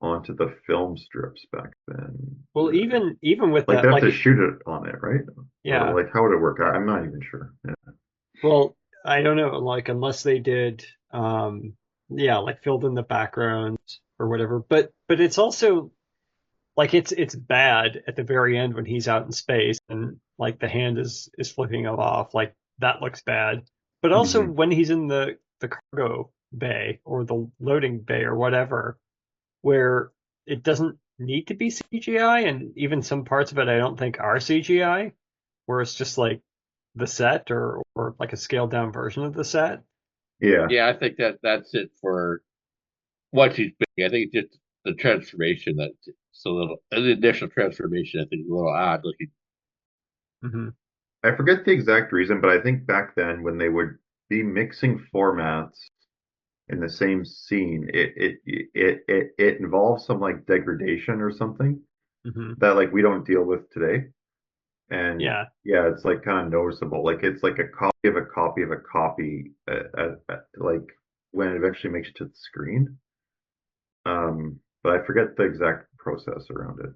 onto the film strips back then. Well, even with Like they that, have like to shoot it on it, right? Or yeah. like how would it work? I'm not even sure. Yeah. Well, I don't know, like unless they did yeah, like filled in the backgrounds or whatever. But it's also like it's bad at the very end when he's out in space and like the hand is flipping him off. Like that looks bad. But also Hmm. when he's in the cargo bay or the loading bay or whatever, where it doesn't need to be CGI, and even some parts of it I don't think are CGI, where it's just like the set or like a scaled down version of the set. Yeah. Yeah, I think that's it for what she's big. I think just the transformation that's a little the initial transformation. I think is a little odd looking. Hmm. I forget the exact reason, but I think back then when they would be mixing formats in the same scene, it involves some like degradation or something Hmm. that like we don't deal with today. And Yeah. yeah, it's like kind of noticeable. Like it's like a copy of a copy of a copy, like when it eventually makes it to the screen. But I forget the exact process around it.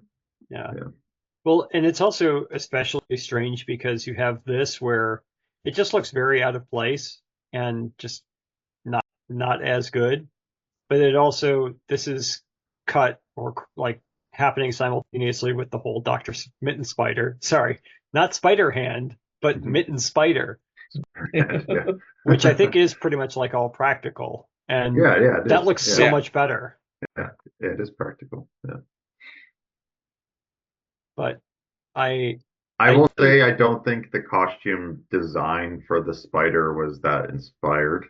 Yeah. Yeah. Well, and it's also especially strange because you have this where it just looks very out of place and just not as good. But it also this is cut or like happening simultaneously with the whole Doctor Mitten Spider. Sorry, not Spider Hand, but Mhm. Mitten Spider, Yeah. which I think is pretty much like all practical, and Yeah, it that is. looks so Yeah. Yeah, much better. Yeah. Yeah, it is practical. Yeah. But I I I will do say I don't think the costume design for the spider was that inspired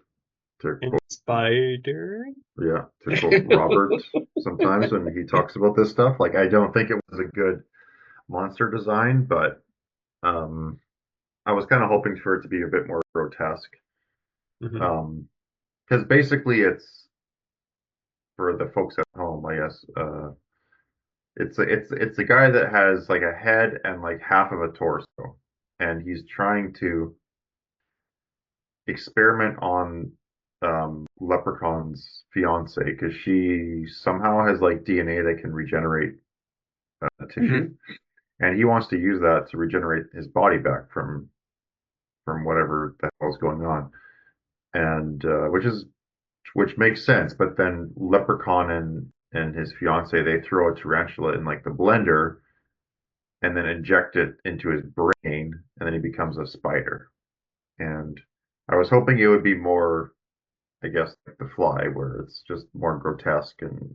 to in quote Spider. to quote Robert sometimes when he talks about this stuff. Like I don't think it was a good monster design, but um I was kind of hoping for it to be a bit more grotesque. Hmm. Um because basically it's for the folks at home, I guess, it's a guy that has like a head and like half of a torso, and he's trying to experiment on Leprechaun's fiance because she somehow has like DNA that can regenerate tissue, and he wants to use that to regenerate his body back from whatever the hell's going on, and which makes sense. But then Leprechaun and his fiance, they throw a tarantula in like the blender and then inject it into his brain, and then he becomes a spider. And I was hoping it would be more, I guess, like The Fly, where it's just more grotesque and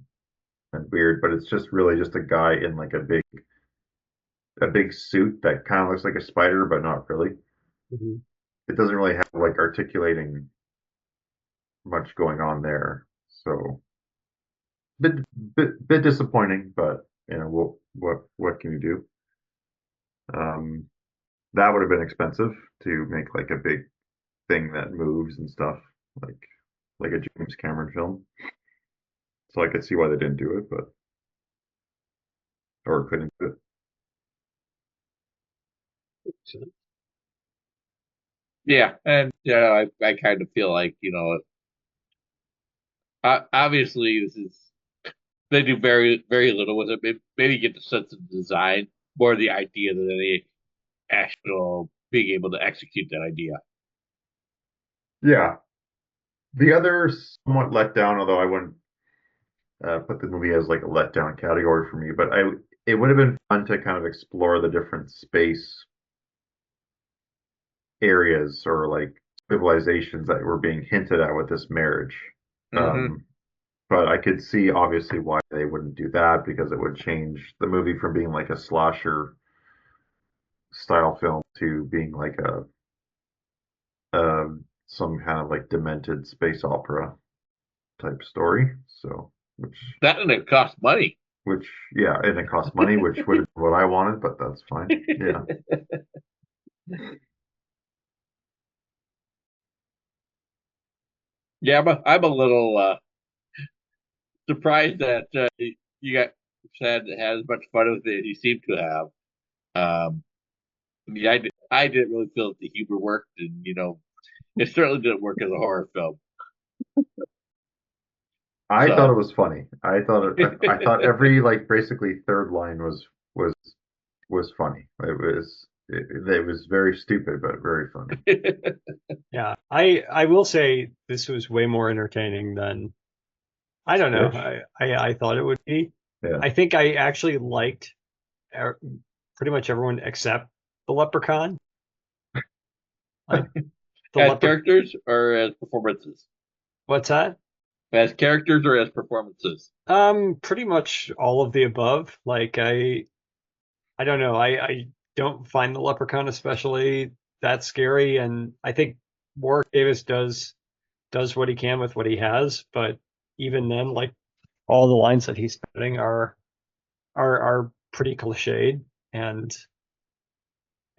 weird, but it's just really just a guy in like a big suit that kind of looks like a spider, but not really. Mm-hmm. It doesn't really have like articulating much going on there. So bit disappointing, but what can you do? That would have been expensive to make like a big thing that moves and stuff, like a James Cameron film. So I could see why they didn't do it, but or couldn't do it. Yeah, and I kind of feel like obviously this is they do very very little with it. Maybe get the sense of design more the idea than any actual being able to execute that idea. Yeah. The other somewhat let down, although I wouldn't put the movie as like a letdown category for me, but it would have been fun to kind of explore the different space areas or like civilizations that were being hinted at with this marriage. Mm-hmm. But I could see obviously why they wouldn't do that because it would change the movie from being like a slasher style film to being like a some kind of like demented space opera type story. So That and it costs money. which yeah, and it costs money, which would have been what I wanted, but that's fine. Yeah. Yeah, I'm a little surprised that you got said had as much fun with it as you seem to have. I mean, I didn't really feel that the humor worked, and it certainly didn't work as a horror film. I thought it So was funny. I thought every like basically third line was funny. It was very stupid but very funny. Yeah, I will say this was way more entertaining than I don't know. Ish. I thought it would be. Yeah. I think I actually liked pretty much everyone except the Leprechaun. Like the as leper. characters or as performances? What's that? As characters or as performances? Pretty much all of the above. Like I don't know. I don't find the Leprechaun especially that scary, and I think Warwick Davis does what he can with what he has, but even then, like all the lines that he's spitting are pretty cliched and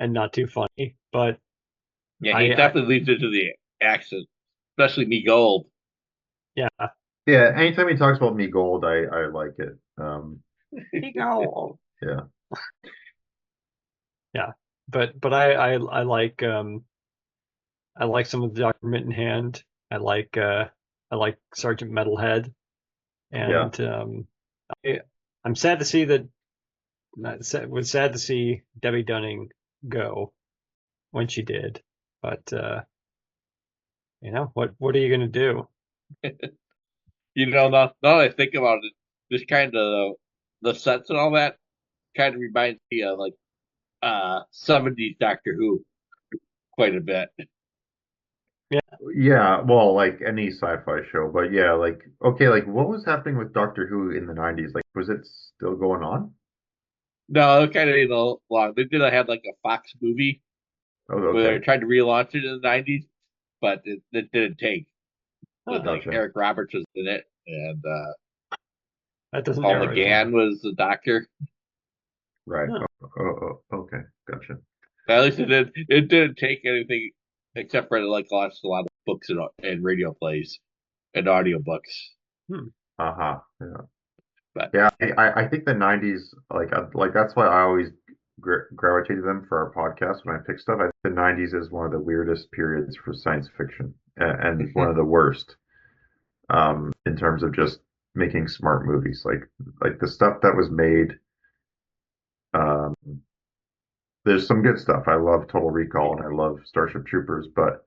not too funny. But Yeah, he I definitely leads into the accent, especially me gold. yeah, Yeah, anytime he talks about me gold, I like it. he go Yeah. yeah, but I like some of the Dr. Mittenhand. I like Sergeant Metalhead, Yeah. and I'm sad to see that. Was sad to see Debbie Dunning go when she did, but what are you gonna do? Now that I think about it, this kind of the sets and all that kind of reminds me of like 70s Doctor Who quite a bit. Yeah, well, like any sci-fi show, but yeah, like okay, like what was happening with Doctor Who in the 90s? Like was it still going on? No, kind of long. They did had like a Fox movie Oh, where they okay. tried to relaunch it in the 90s, but it didn't take. With like Gotcha. Eric Roberts was in it, and That doesn't Paul narrow it McGann down. was the doctor. Right. Huh. Okay. Gotcha. At least it didn't take anything except for like lost a lot of books and radio plays and audiobooks. Hmm. Uh-huh. Yeah. But Yeah, I think the 90s like that's why I always gravitated them for our podcast when I pick stuff. I think the 90s is one of the weirdest periods for science fiction and one of the worst in terms of just making smart movies. Like the stuff that was made Um, there's some good stuff. I love Total Recall and I love Starship Troopers, but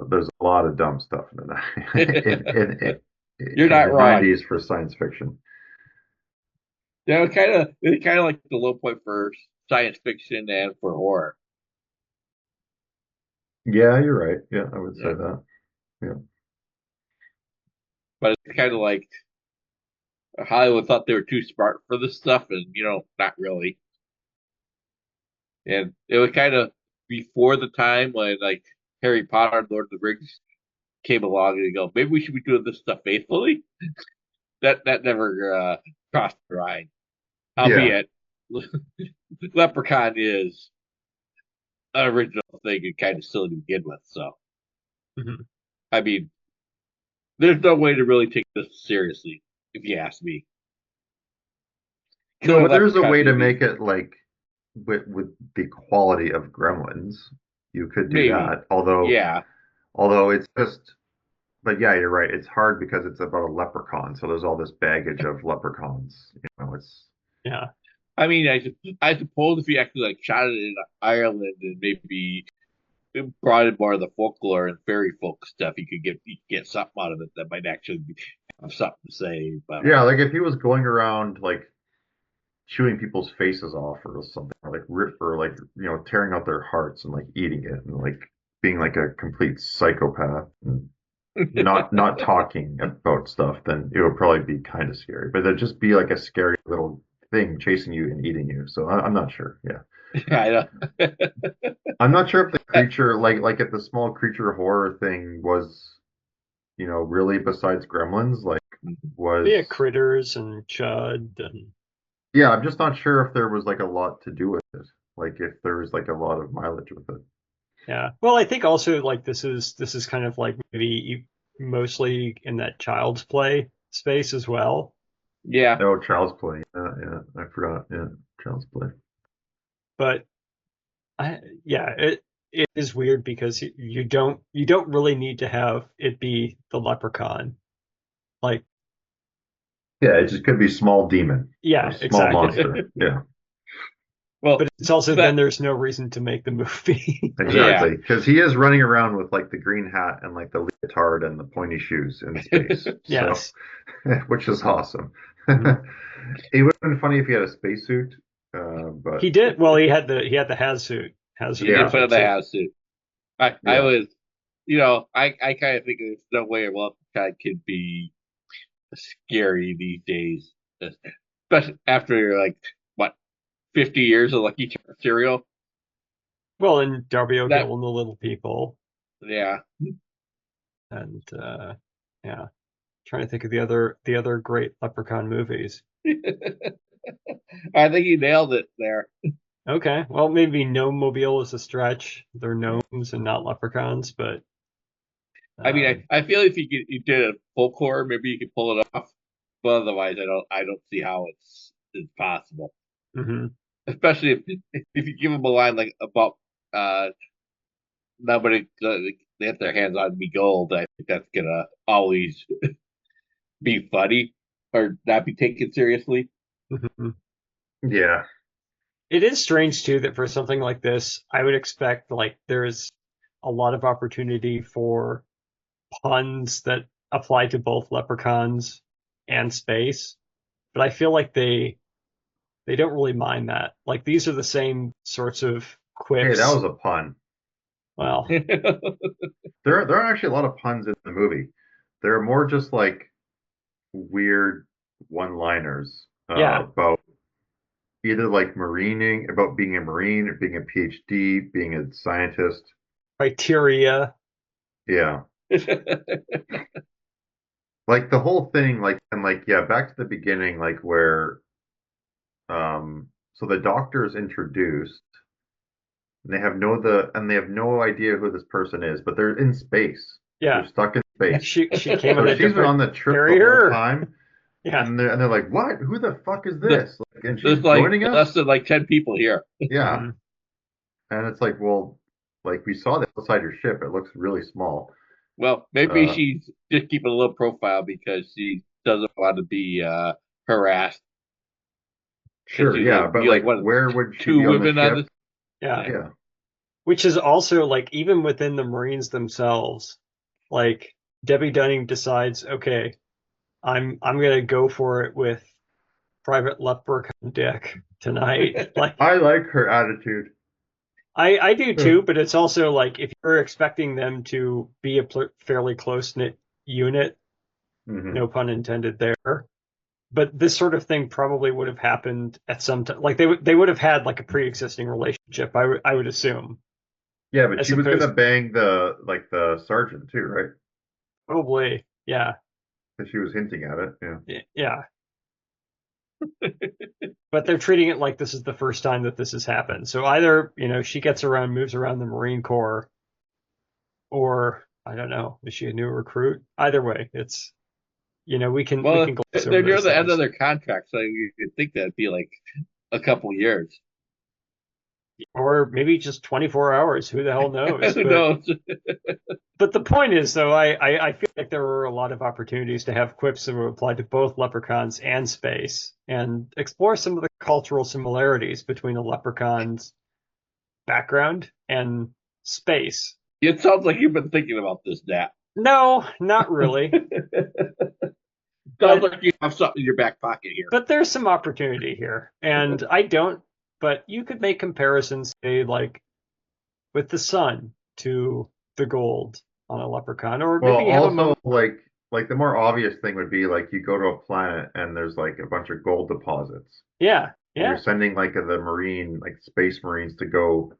there's a lot of dumb stuff in You're in not the wrong. 90s for science fiction. Yeah, it's kind of like the low point for science fiction and for horror. Yeah, you're right. Yeah, I would say Yeah, that. Yeah. but it's kind of like Hollywood thought they were too smart for this stuff, and not really. And it was kind of before the time when like Harry Potter and Lord of the Rings came along, and they go, maybe we should be doing this stuff faithfully. That never crossed the line. Yeah. Albeit, Leprechaun is an original thing and kind of silly to begin with. So, Mhm. I mean, there's no way to really take this seriously, if you ask me. No, Killing but there's a Leprechaun way to movies, make it like with the quality of Gremlins. You could do maybe. that. Although it's just but yeah, you're right. It's hard because it's about a leprechaun, so there's all this baggage of leprechauns. It's Yeah. I mean, I suppose if you actually like shot it in Ireland and maybe brought in more of the folklore and fairy folk stuff, you could get something out of it that might actually have something to say. But yeah, like if he was going around like chewing people's faces off or something, or like rip or like tearing out their hearts and like eating it and like being like a complete psychopath and not talking about stuff, then it would probably be kind of scary. But it'd just be like a scary little thing chasing you and eating you. So I'm not sure. Yeah. I don't. I'm not sure if the creature, like if the small creature horror thing was, really besides Gremlins, like Yeah, was, Critters and Chud and yeah, I'm just not sure if there was like a lot to do with it. Like if there was like a lot of mileage with it. yeah. Well, I think also like this is kind of like maybe mostly in that Child's Play space as well. Yeah, Oh, Child's Play. Yeah, I forgot. Yeah, Child's Play. But yeah, it is weird because you don't really need to have it be the Leprechaun. Like, Yeah, it just could be small demon or yeah, small exactly. monster. Yeah, well, But it's also then that there's no reason to make the movie. yeah, exactly. Because he is running around with like the green hat and like the leotard and the pointy shoes in space. So, Yes. which is awesome. Mhm. It would have been funny if he had a spacesuit, but He did. Well, he had the he hazard did yeah, put on the suit. house suit. I yeah, was, I kind of think there's no way a Leprechaun could be scary these days, especially after like what 50 years of Lucky Charms cereal. Well, and Darby That O'Gill and the Little People, yeah, and yeah, trying to think of the other great Leprechaun movies. I think he nailed it there. Okay, well, maybe Gnome Mobile is a stretch. They're gnomes and not leprechauns, but I mean, um, I feel if you did a folklore, maybe you could pull it off. But otherwise, I don't see how it's possible. mhm. Especially if you give them a line like about uh nobody they have their hands on me gold. I think that's gonna always be funny or not be taken seriously. Mhm. yeah. It is strange too that for something like this, I would expect like there's a lot of opportunity for puns that apply to both leprechauns and space, but I feel like they don't really mind that. Like these are the same sorts of Hey, that quips. was a pun. Well, There aren't actually a lot of puns in the movie. There are more just like weird one-liners yeah, about either like marining, about being a marine, or being a PhD, being a scientist. criteria. Yeah. Like the whole thing, like and like yeah, back to the beginning, like where so the doctor is introduced and they have no idea who this person is, but they're in space. They're Yeah, stuck in space. she came on So a she's been different on the trip the whole carrier. time Yeah. and they're like, "What? Who the fuck is The- this?" Like, and she's There's like joining less us? than like 10 people here. Yeah. Mhm. And it's like, well, like we saw that outside your ship. It looks really small. Well, maybe Uh, she's just keeping a low profile because she doesn't want to be harassed. Sure, She's yeah, like, but be like like, one of where would she two be on the women on ship? this. Yeah. Yeah, Which is also like even within the Marines themselves, like Debbie Dunning decides, okay, I'm gonna go for it with Private Leprechaun Dick tonight. Like I like her attitude. I do too, but it's also like if you're expecting them to be a fairly close knit unit, Hmm. no pun intended there. But this sort of thing probably would have happened at some time. Like they would have had like a pre-existing relationship. I would assume, Yeah, but as she was gonna opposed bang the sergeant too, right? probably yeah 'Cause she was hinting at it. Yeah. yeah. But they're treating it like this is the first time that this has happened. So either she gets around, moves around the Marine Corps, or I don't know, is she a new recruit? Either way, it's we Well, can gloss they're over near those the end of things. their contract, so you could think that'd be like a couple years. Or maybe just 24 hours. Who the hell knows? Who knows? But the point is, though, I feel like there were a lot of opportunities to have quips that would apply to both leprechauns and space and explore some of the cultural similarities between the leprechaun's background and space. It sounds like you've been thinking about this, Nat. No, not really. Sounds But like you have something in your back pocket here. but there's some opportunity here. And I don't, but you could make comparisons, say, like with the sun to the gold on a leprechaun, or Well, maybe have a also moment. like the more obvious thing would be like you go to a planet and there's like a bunch of gold deposits. Yeah, And you're yeah, sending like the Marine, like Space Marines to go,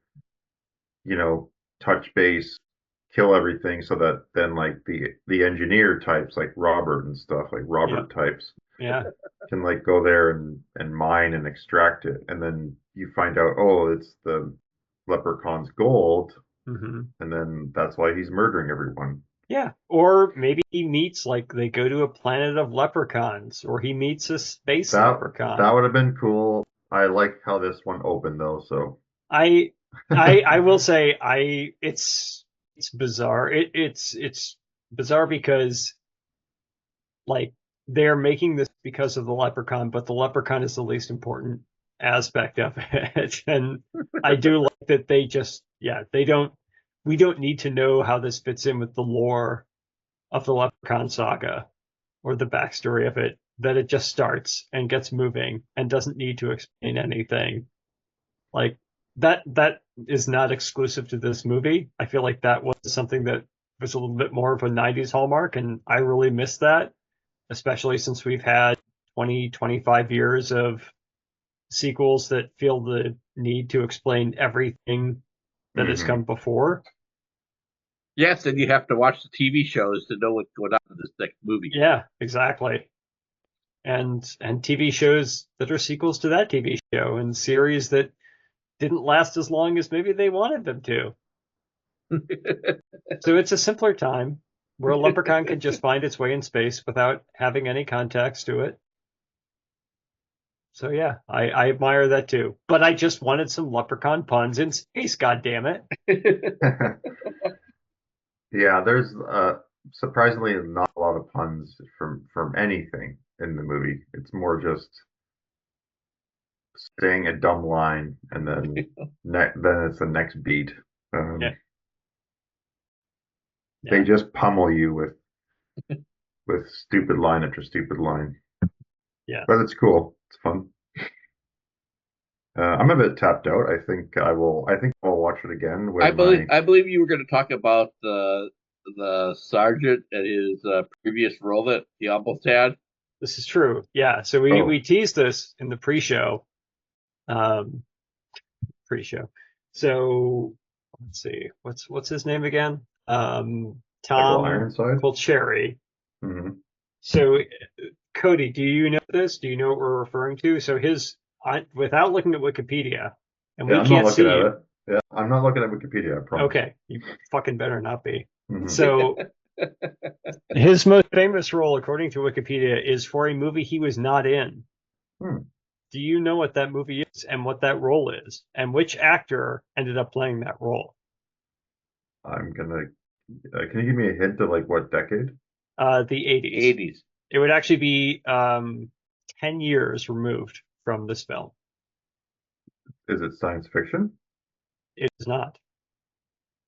you know, touch base, kill everything so that then like the engineer types like Robert and stuff, like yeah, Robert types yeah, can like go there and mine and extract it. And then you find out, oh, it's the leprechaun's gold, hmm and then that's why he's murdering everyone. yeah. Or maybe he meets, like, they go to a planet of leprechauns, or he meets a space That leprechaun. would have been cool. I like how this one opened though, so I I will say it's bizarre. It's bizarre because like they're making this because of the leprechaun, but the leprechaun is the least important aspect of it. And I do like that they just they don't we don't need to know how this fits in with the lore of the Leprechaun saga or the backstory of it, that it just starts and gets moving and doesn't need to explain anything. Like that is not exclusive to this movie. I feel like that was something that was a little bit more of a 90s hallmark, and I really miss that, especially since we've had 20, 25 years of sequels that feel the need to explain everything that has mhm. come before. Yes, and you have to watch the TV shows to know what's going on in this next movie. Yeah, exactly. And TV shows that are sequels to that TV show, and series that didn't last as long as maybe they wanted them to. So it's a simpler time where a leprechaun can just find its way in space without having any context to it. So yeah, I admire that too. But I just wanted some leprechaun puns in space, god damn it. Yeah, there's surprisingly not a lot of puns from anything in the movie. It's more just saying a dumb line and then then it's the next beat. Yeah, They yeah, just pummel you with stupid line after stupid line. yeah. But it's cool. It's fun. I'm a bit tapped out. I think I will. I think I'll watch it again I when believe my. I believe you were going to talk about the sergeant and his previous role that he almost had. This is true. Yeah. So we Oh, teased this in the pre-show. Um, pre-show. So let's see. What's his name again? Michael Tom Ironside. Colcherry. Hmm. So Cody, do you know this? Do you know what we're referring to? So without looking at Wikipedia, and Yeah, we I'm not can't looking see at you. it. Yeah, I'm not looking at Wikipedia. I promise. Okay, you fucking better not be. Hmm. So his most famous role, according to Wikipedia, is for a movie he was not in. Hmm. Do you know what that movie is and what that role is, and which actor ended up playing that role? I'm gonna. Can you give me a hint of like what decade? The 80s. 80s. It would actually be 10 years removed from this film. Is it science fiction? It is not.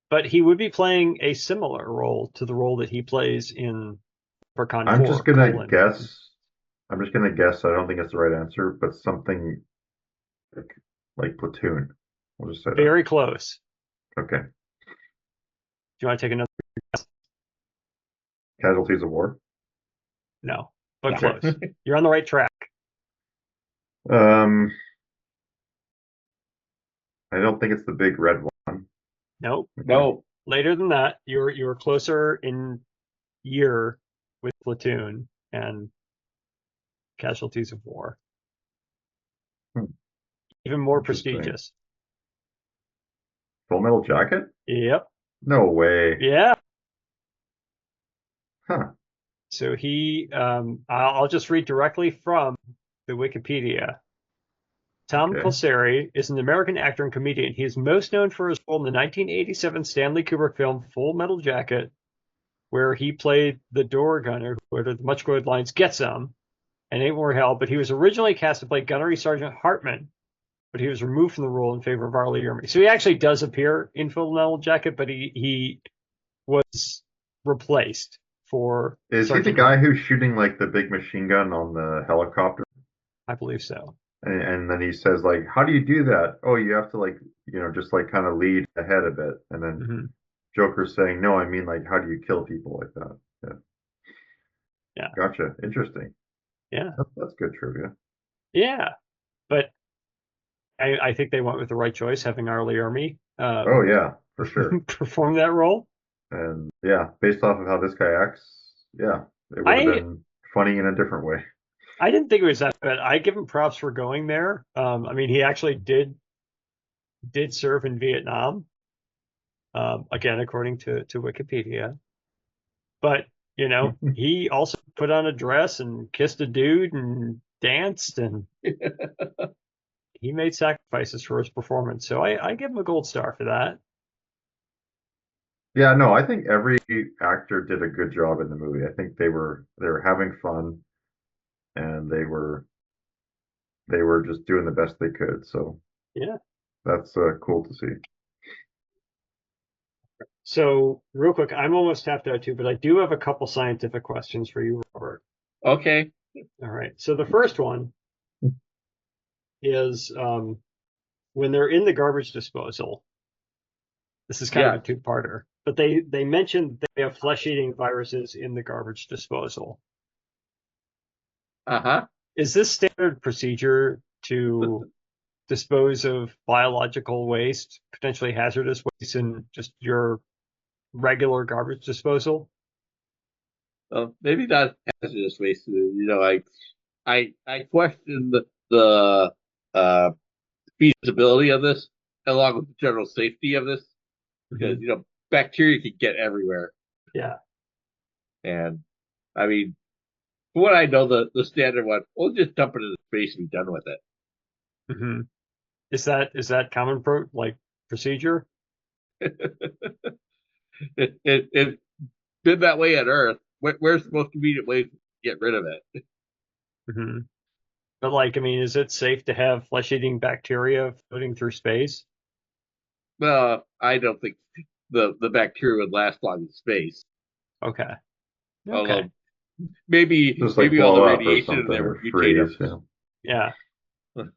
But he would be playing a similar role to the role that he plays in Leprechaun I'm 4, just gonna colon. guess. I'm just gonna guess. I don't think it's the right answer, but something like Platoon. We'll just say Very close. that. Okay. Do you want to take another? Casualties of War. No, but Okay. close. You're on the right track. Um, I don't think it's the big red one. Nope. No. Later than that, you were closer in year with Platoon and Casualties of War. Hmm. Even more Interesting. prestigious. Full Metal Jacket? Yep. No way. Yeah. Huh. So I'll just read directly from the Wikipedia. Tom Okay. Pulseri is an American actor and comedian. He is most known for his role in the 1987 Stanley Kubrick film Full Metal Jacket, where he played the door gunner who uttered the much quoted lines, "Get some," and "Ain't More Hell," but he was originally cast to play Gunnery Sergeant Hartman, but he was removed from the role in favor of Arlie Ermy. So he actually does appear in Full Metal Jacket, but he was replaced for Is he the Sergeant guy Hartman. who's shooting like the big machine gun on the helicopter? I believe so. And then he says like, "How do you do that?" "Oh, you have to like, just like kind of lead ahead a bit." And then Hmm. Joker's saying, "No, I mean like, how do you kill people like that?" Yeah. Yeah. Gotcha. Interesting. Yeah. That's good trivia. Yeah. But I think they went with the right choice, having Arlie Ermy Oh yeah, for sure. perform that role. And yeah, based off of how this guy acts, yeah, it would have I been funny in a different way. I didn't think it was that bad. I give him props for going there. I mean, he actually did serve in Vietnam, again, according to Wikipedia. But, he also put on a dress and kissed a dude and danced, and he made sacrifices for his performance. So I give him a gold star for that. Yeah, no, I think every actor did a good job in the movie. I think they were having fun and they were just doing the best they could. So Yeah. that's cool to see. So real quick, I'm almost tapped out too, but I do have a couple scientific questions for you, Robert. Okay. All right. So the first one is when they're in the garbage disposal. This is kind of a two-parter, but they mentioned they have flesh-eating viruses in the garbage disposal. Uh-huh. Is this standard procedure to dispose of biological waste, potentially hazardous waste, in just your regular garbage disposal? Well, maybe not hazardous waste. I question the feasibility of this, along with the general safety of this, because bacteria can get everywhere. Yeah. And I mean, from what I know, the standard one, we'll just dump it in the space and be done with it. Mm-hmm. Is that common procedure? It's been that way on Earth. Where's the most convenient way to get rid of it? Mm-hmm. But I mean, is it safe to have flesh-eating bacteria floating through space? Well, I don't think the bacteria would last long in space. Okay. Although maybe Just like all the blow up or radiation in something, there or would mutate freeze. them. Yeah.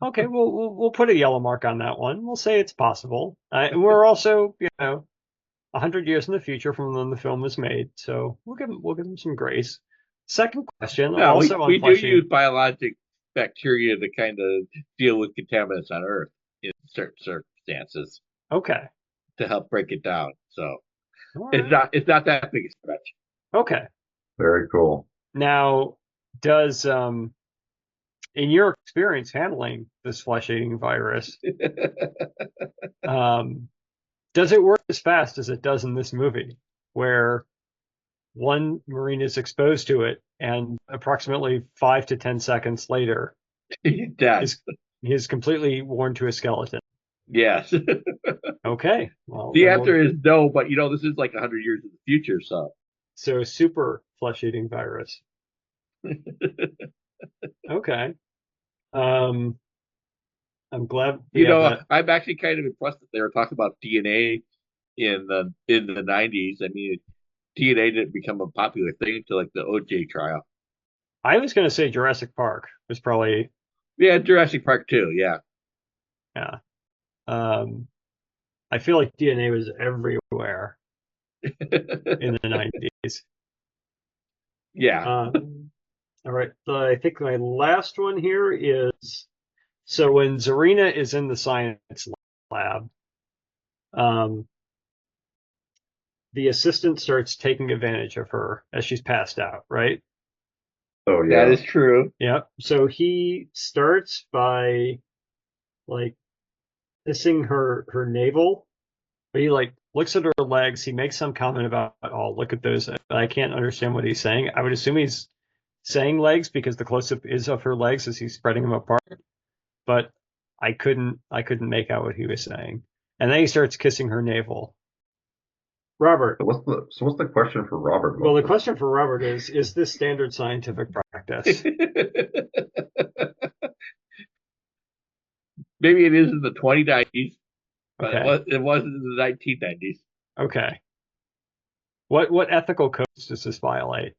Okay, we'll put a yellow mark on that one. We'll say it's possible. And we're also, 100 years in the future from when the film was made, so we'll give them some grace. Second question, No, also we on do fleshing. use biologic bacteria to kind of deal with contaminants on Earth in certain circumstances Okay. to help break it down. So All it's right. not that big a stretch. Okay. Very cool. Now, does in your experience handling this flesh-eating virus, does it work as fast as it does in this movie, where one Marine is exposed to it, and approximately 5 to 10 seconds later, It does. he's completely worn to a skeleton? Yes. Okay. Well, The then answer is no, but this is like 100 years in the future, so. so super flesh-eating virus. Okay. I'm glad we You have know, that. I'm actually kind of impressed that they were talking about DNA in the 90s. I mean, DNA didn't become a popular thing until like the OJ trial. I was going to say Jurassic Park was probably, Yeah, Jurassic Park too. Yeah. yeah. Um, I feel like DNA was everywhere in the 90s. Yeah. All right. So I think my last one here is, so when Zarina is in the science lab, um, the assistant starts taking advantage of her as she's passed out, right? Oh That yeah. is true. Yep. So he starts by like kissing her navel, but he like looks at her legs. He makes some comment about, oh, look at those. I can't understand what he's saying. I would assume he's saying legs because the close-up is of her legs as he's spreading them apart. But I couldn't make out what he was saying. And then he starts kissing her navel. Robert. What's the question for Robert Well, about the this? question for Robert is this standard scientific practice? Maybe it is in the 2090s, but Okay. it wasn't in the 1990s. Okay. What ethical codes does this violate?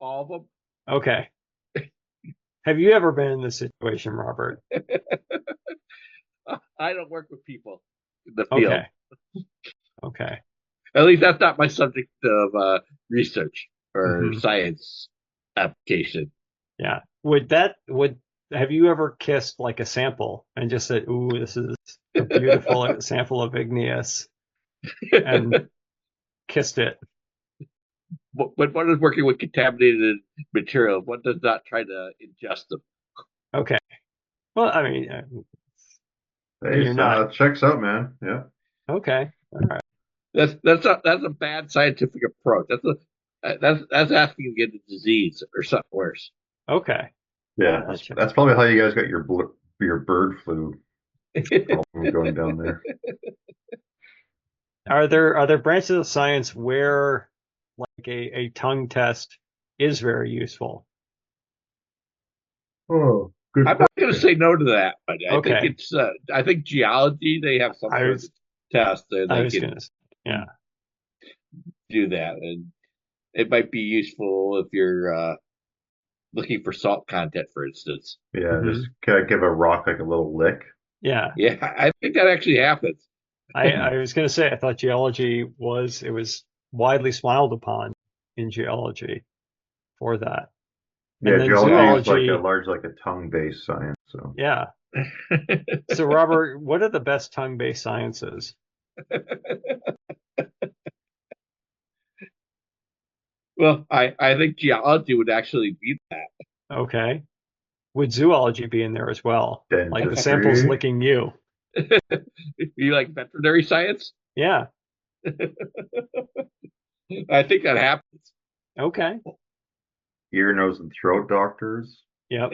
All of them. Okay. Have you ever been in this situation, Robert? I don't work with people in the field. Okay. Okay. At least that's not my subject of research or Hmm. science application. Yeah. Have you ever kissed like a sample and just said, "Ooh, this is a beautiful sample of igneous," and kissed it? But one is working with contaminated material. One does not try to ingest them. Okay. Well, I mean, Hey, you're not. checks out, man. Yeah. Okay. All right. That's a bad scientific approach. That's asking to get a disease or something worse. Okay. Yeah. Gotcha. That's probably how you guys got your bird flu problem going down there. Are there branches of science where like a tongue test is very useful? Oh, good I'm not going to question. say no to that, but I think Okay. it's. I think geology they have some I sort was of test that I they was can gonna yeah. do that, and it might be useful if you're looking for salt content, for instance. Yeah, just Hmm. give a rock like a little lick. Yeah. Yeah, I think that actually happens. I was gonna say I thought geology was widely smiled upon in geology for that. And Yeah, then geology is like zoology, a tongue-based science. So yeah. So Robert, what are the best tongue-based sciences? Well, I think geology would actually be Okay. Would zoology be in there as well? Like the sample's dentistry. licking you. that. You like veterinary science? Yeah. I think that happens. Okay. Ear, nose, and throat doctors. Yep.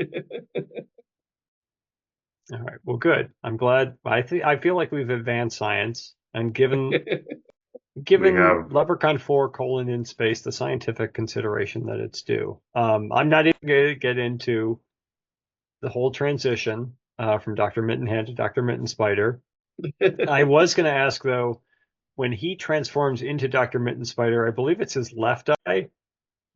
All right. Well, good. I'm glad. I feel like we've advanced science and given We given have Leprechaun 4 in space the scientific consideration that it's due. I'm not even going to get into the whole transition from Dr. Mittenhand to Dr. Mitten Spider. I was going to ask though, when he transforms into Dr. Mitten Spider, I believe it's his left eye,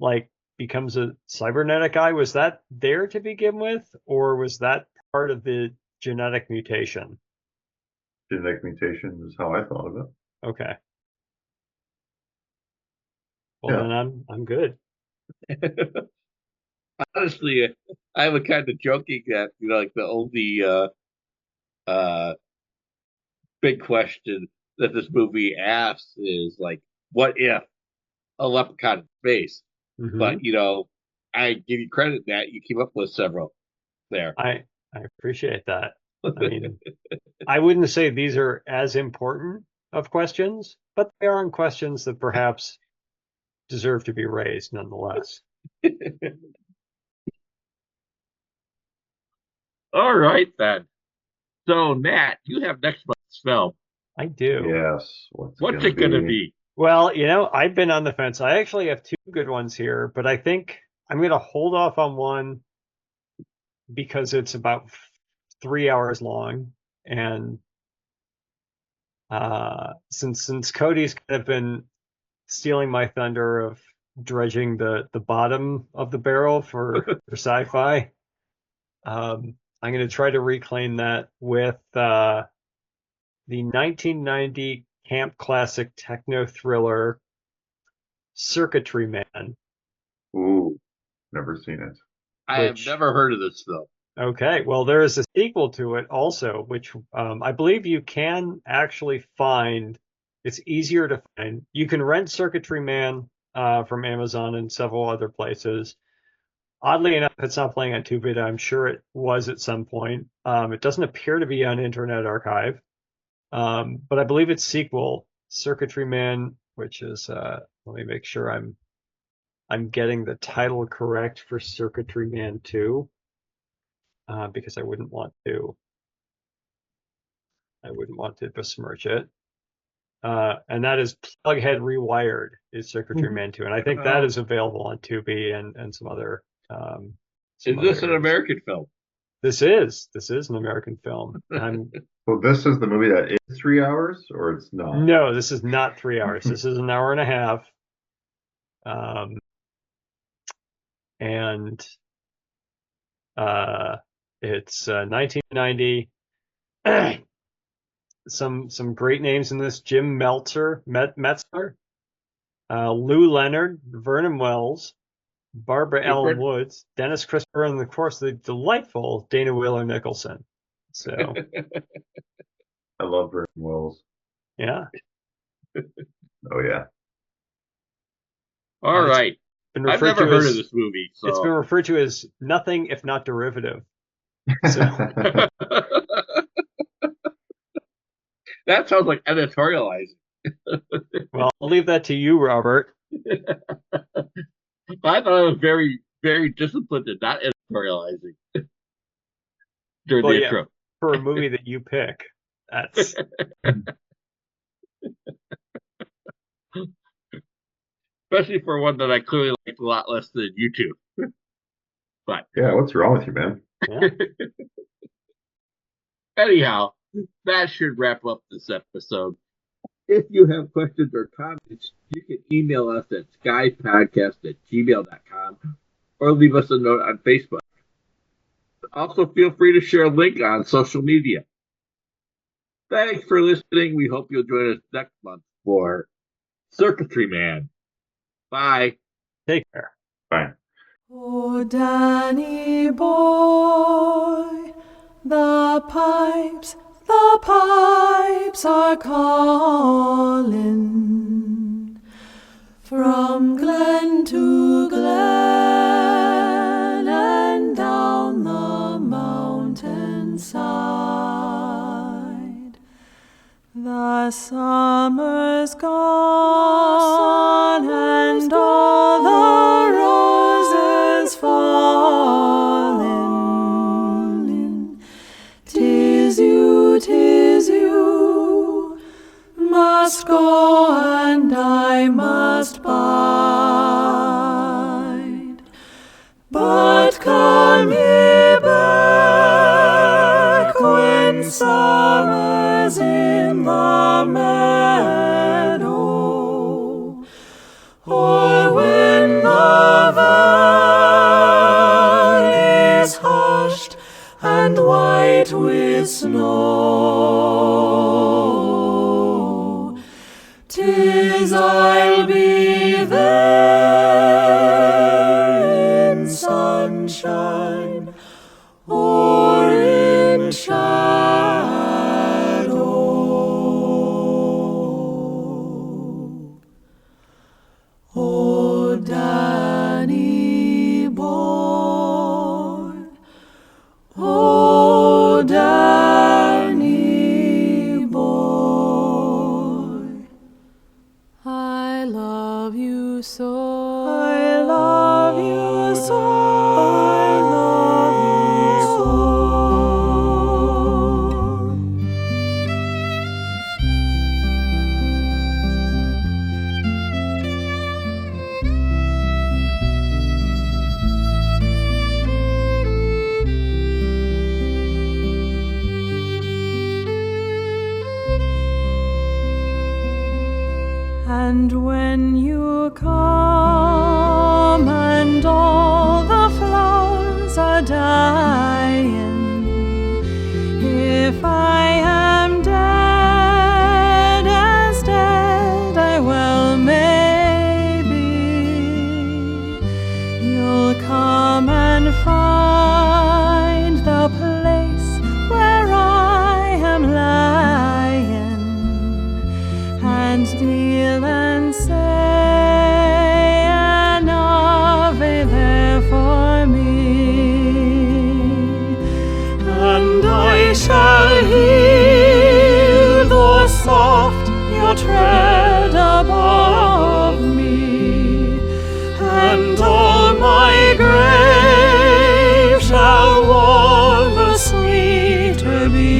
like becomes a cybernetic eye. Was that there to begin with, or was that part of the genetic mutation? genetic mutations is how I thought of it. Okay. Well, Yeah. then I'm good. Honestly, I was kind of joking that like the only uh, big question that this movie asks is like, what if a leprechaun in space? Hmm. But I give you credit that you came up with several there. I appreciate that. I mean, I wouldn't say these are as important of questions, but they are questions that perhaps deserve to be raised nonetheless. All right then. So Matt, you have next month's film. I do. Yes. What's it What's gonna it gonna be? be? Well, I've been on the fence. I actually have two good ones here, but I think I'm going to hold off on one because it's about 3 hours long, and since Cody's kind of been stealing my thunder of dredging the bottom of the barrel for sci-fi, I'm going to try to reclaim that with the 1990 camp classic techno thriller Circuitry Man. Ooh, never seen it. I have never heard of this film. Okay, well, there is a sequel to it also, which I believe you can actually find. It's easier to find. You can rent Circuitry Man from Amazon and several other places. Oddly enough, it's not playing on Tubi. I'm sure it was at some point. It doesn't appear to be on Internet Archive, but I believe its sequel, Circuitry Man, which is let me make sure I'm getting the title correct for Circuitry Man 2. Because I wouldn't want to besmirch it. And that is Plughead Rewired is Circuitry Man 2, and I think that is available on Tubi and some other. Is this an American film? This is an American film. So this is the movie that is 3 hours, or it's not? No, this is not 3 hours. This is an hour and a half. And it's 1990. Some great names in this: Jim Metzler, Lou Leonard, Vernon Wells, Barbara Allen Woods, Dennis Christopher, and of course the delightful Dana Wheeler Nicholson. So I love Vernon Wells. Yeah. Oh yeah. All right. I've never heard of this movie. So. It's been referred to as nothing if not derivative. So. That sounds like editorializing. Well, I'll leave that to you, Robert. I thought I was very, very disciplined and not editorializing during the intro. For a movie that you pick, that's... Especially for one that I clearly liked a lot less than you two. But yeah, what's wrong with you, man? Yeah. Anyhow, that should wrap up this episode. If you have questions or comments, you can email us at skypodcast@gmail.com or leave us a note on Facebook. Also, feel free to share a link on social media. Thanks for listening. We hope you'll join us next month for Circuitry Man. Bye. Take care. Bye. Oh, Danny boy, the pipes are calling from glen to glen and down the mountainside. The summer's gone and all the roses falling. 'Tis you must go and I must bide. But come ye back when summer's in the meadow, or when the valley's hushed and white with snow. 'Tis I'll be there in sunshine or in shadow. Oh, Danny boy, oh, Danny boy, I love you so, I love you so, I love you so. And when you come and all the flowers are dying, if I am dead as dead I well may be, you'll come and find the place where I am lying, and kneel and say an Ave there for me, and I shall hear, though soft, your tread above me, and all my grave shall warmer, sweeter be,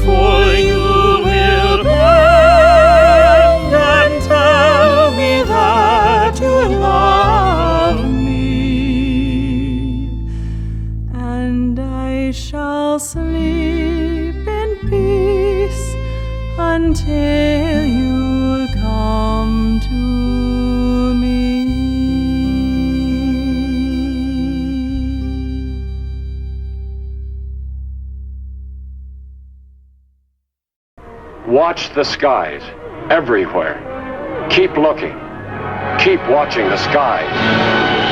for you will bend and tell me that you love me, and I shall sleep in peace until you come to me. Watch the skies everywhere. Keep looking. Keep watching the skies.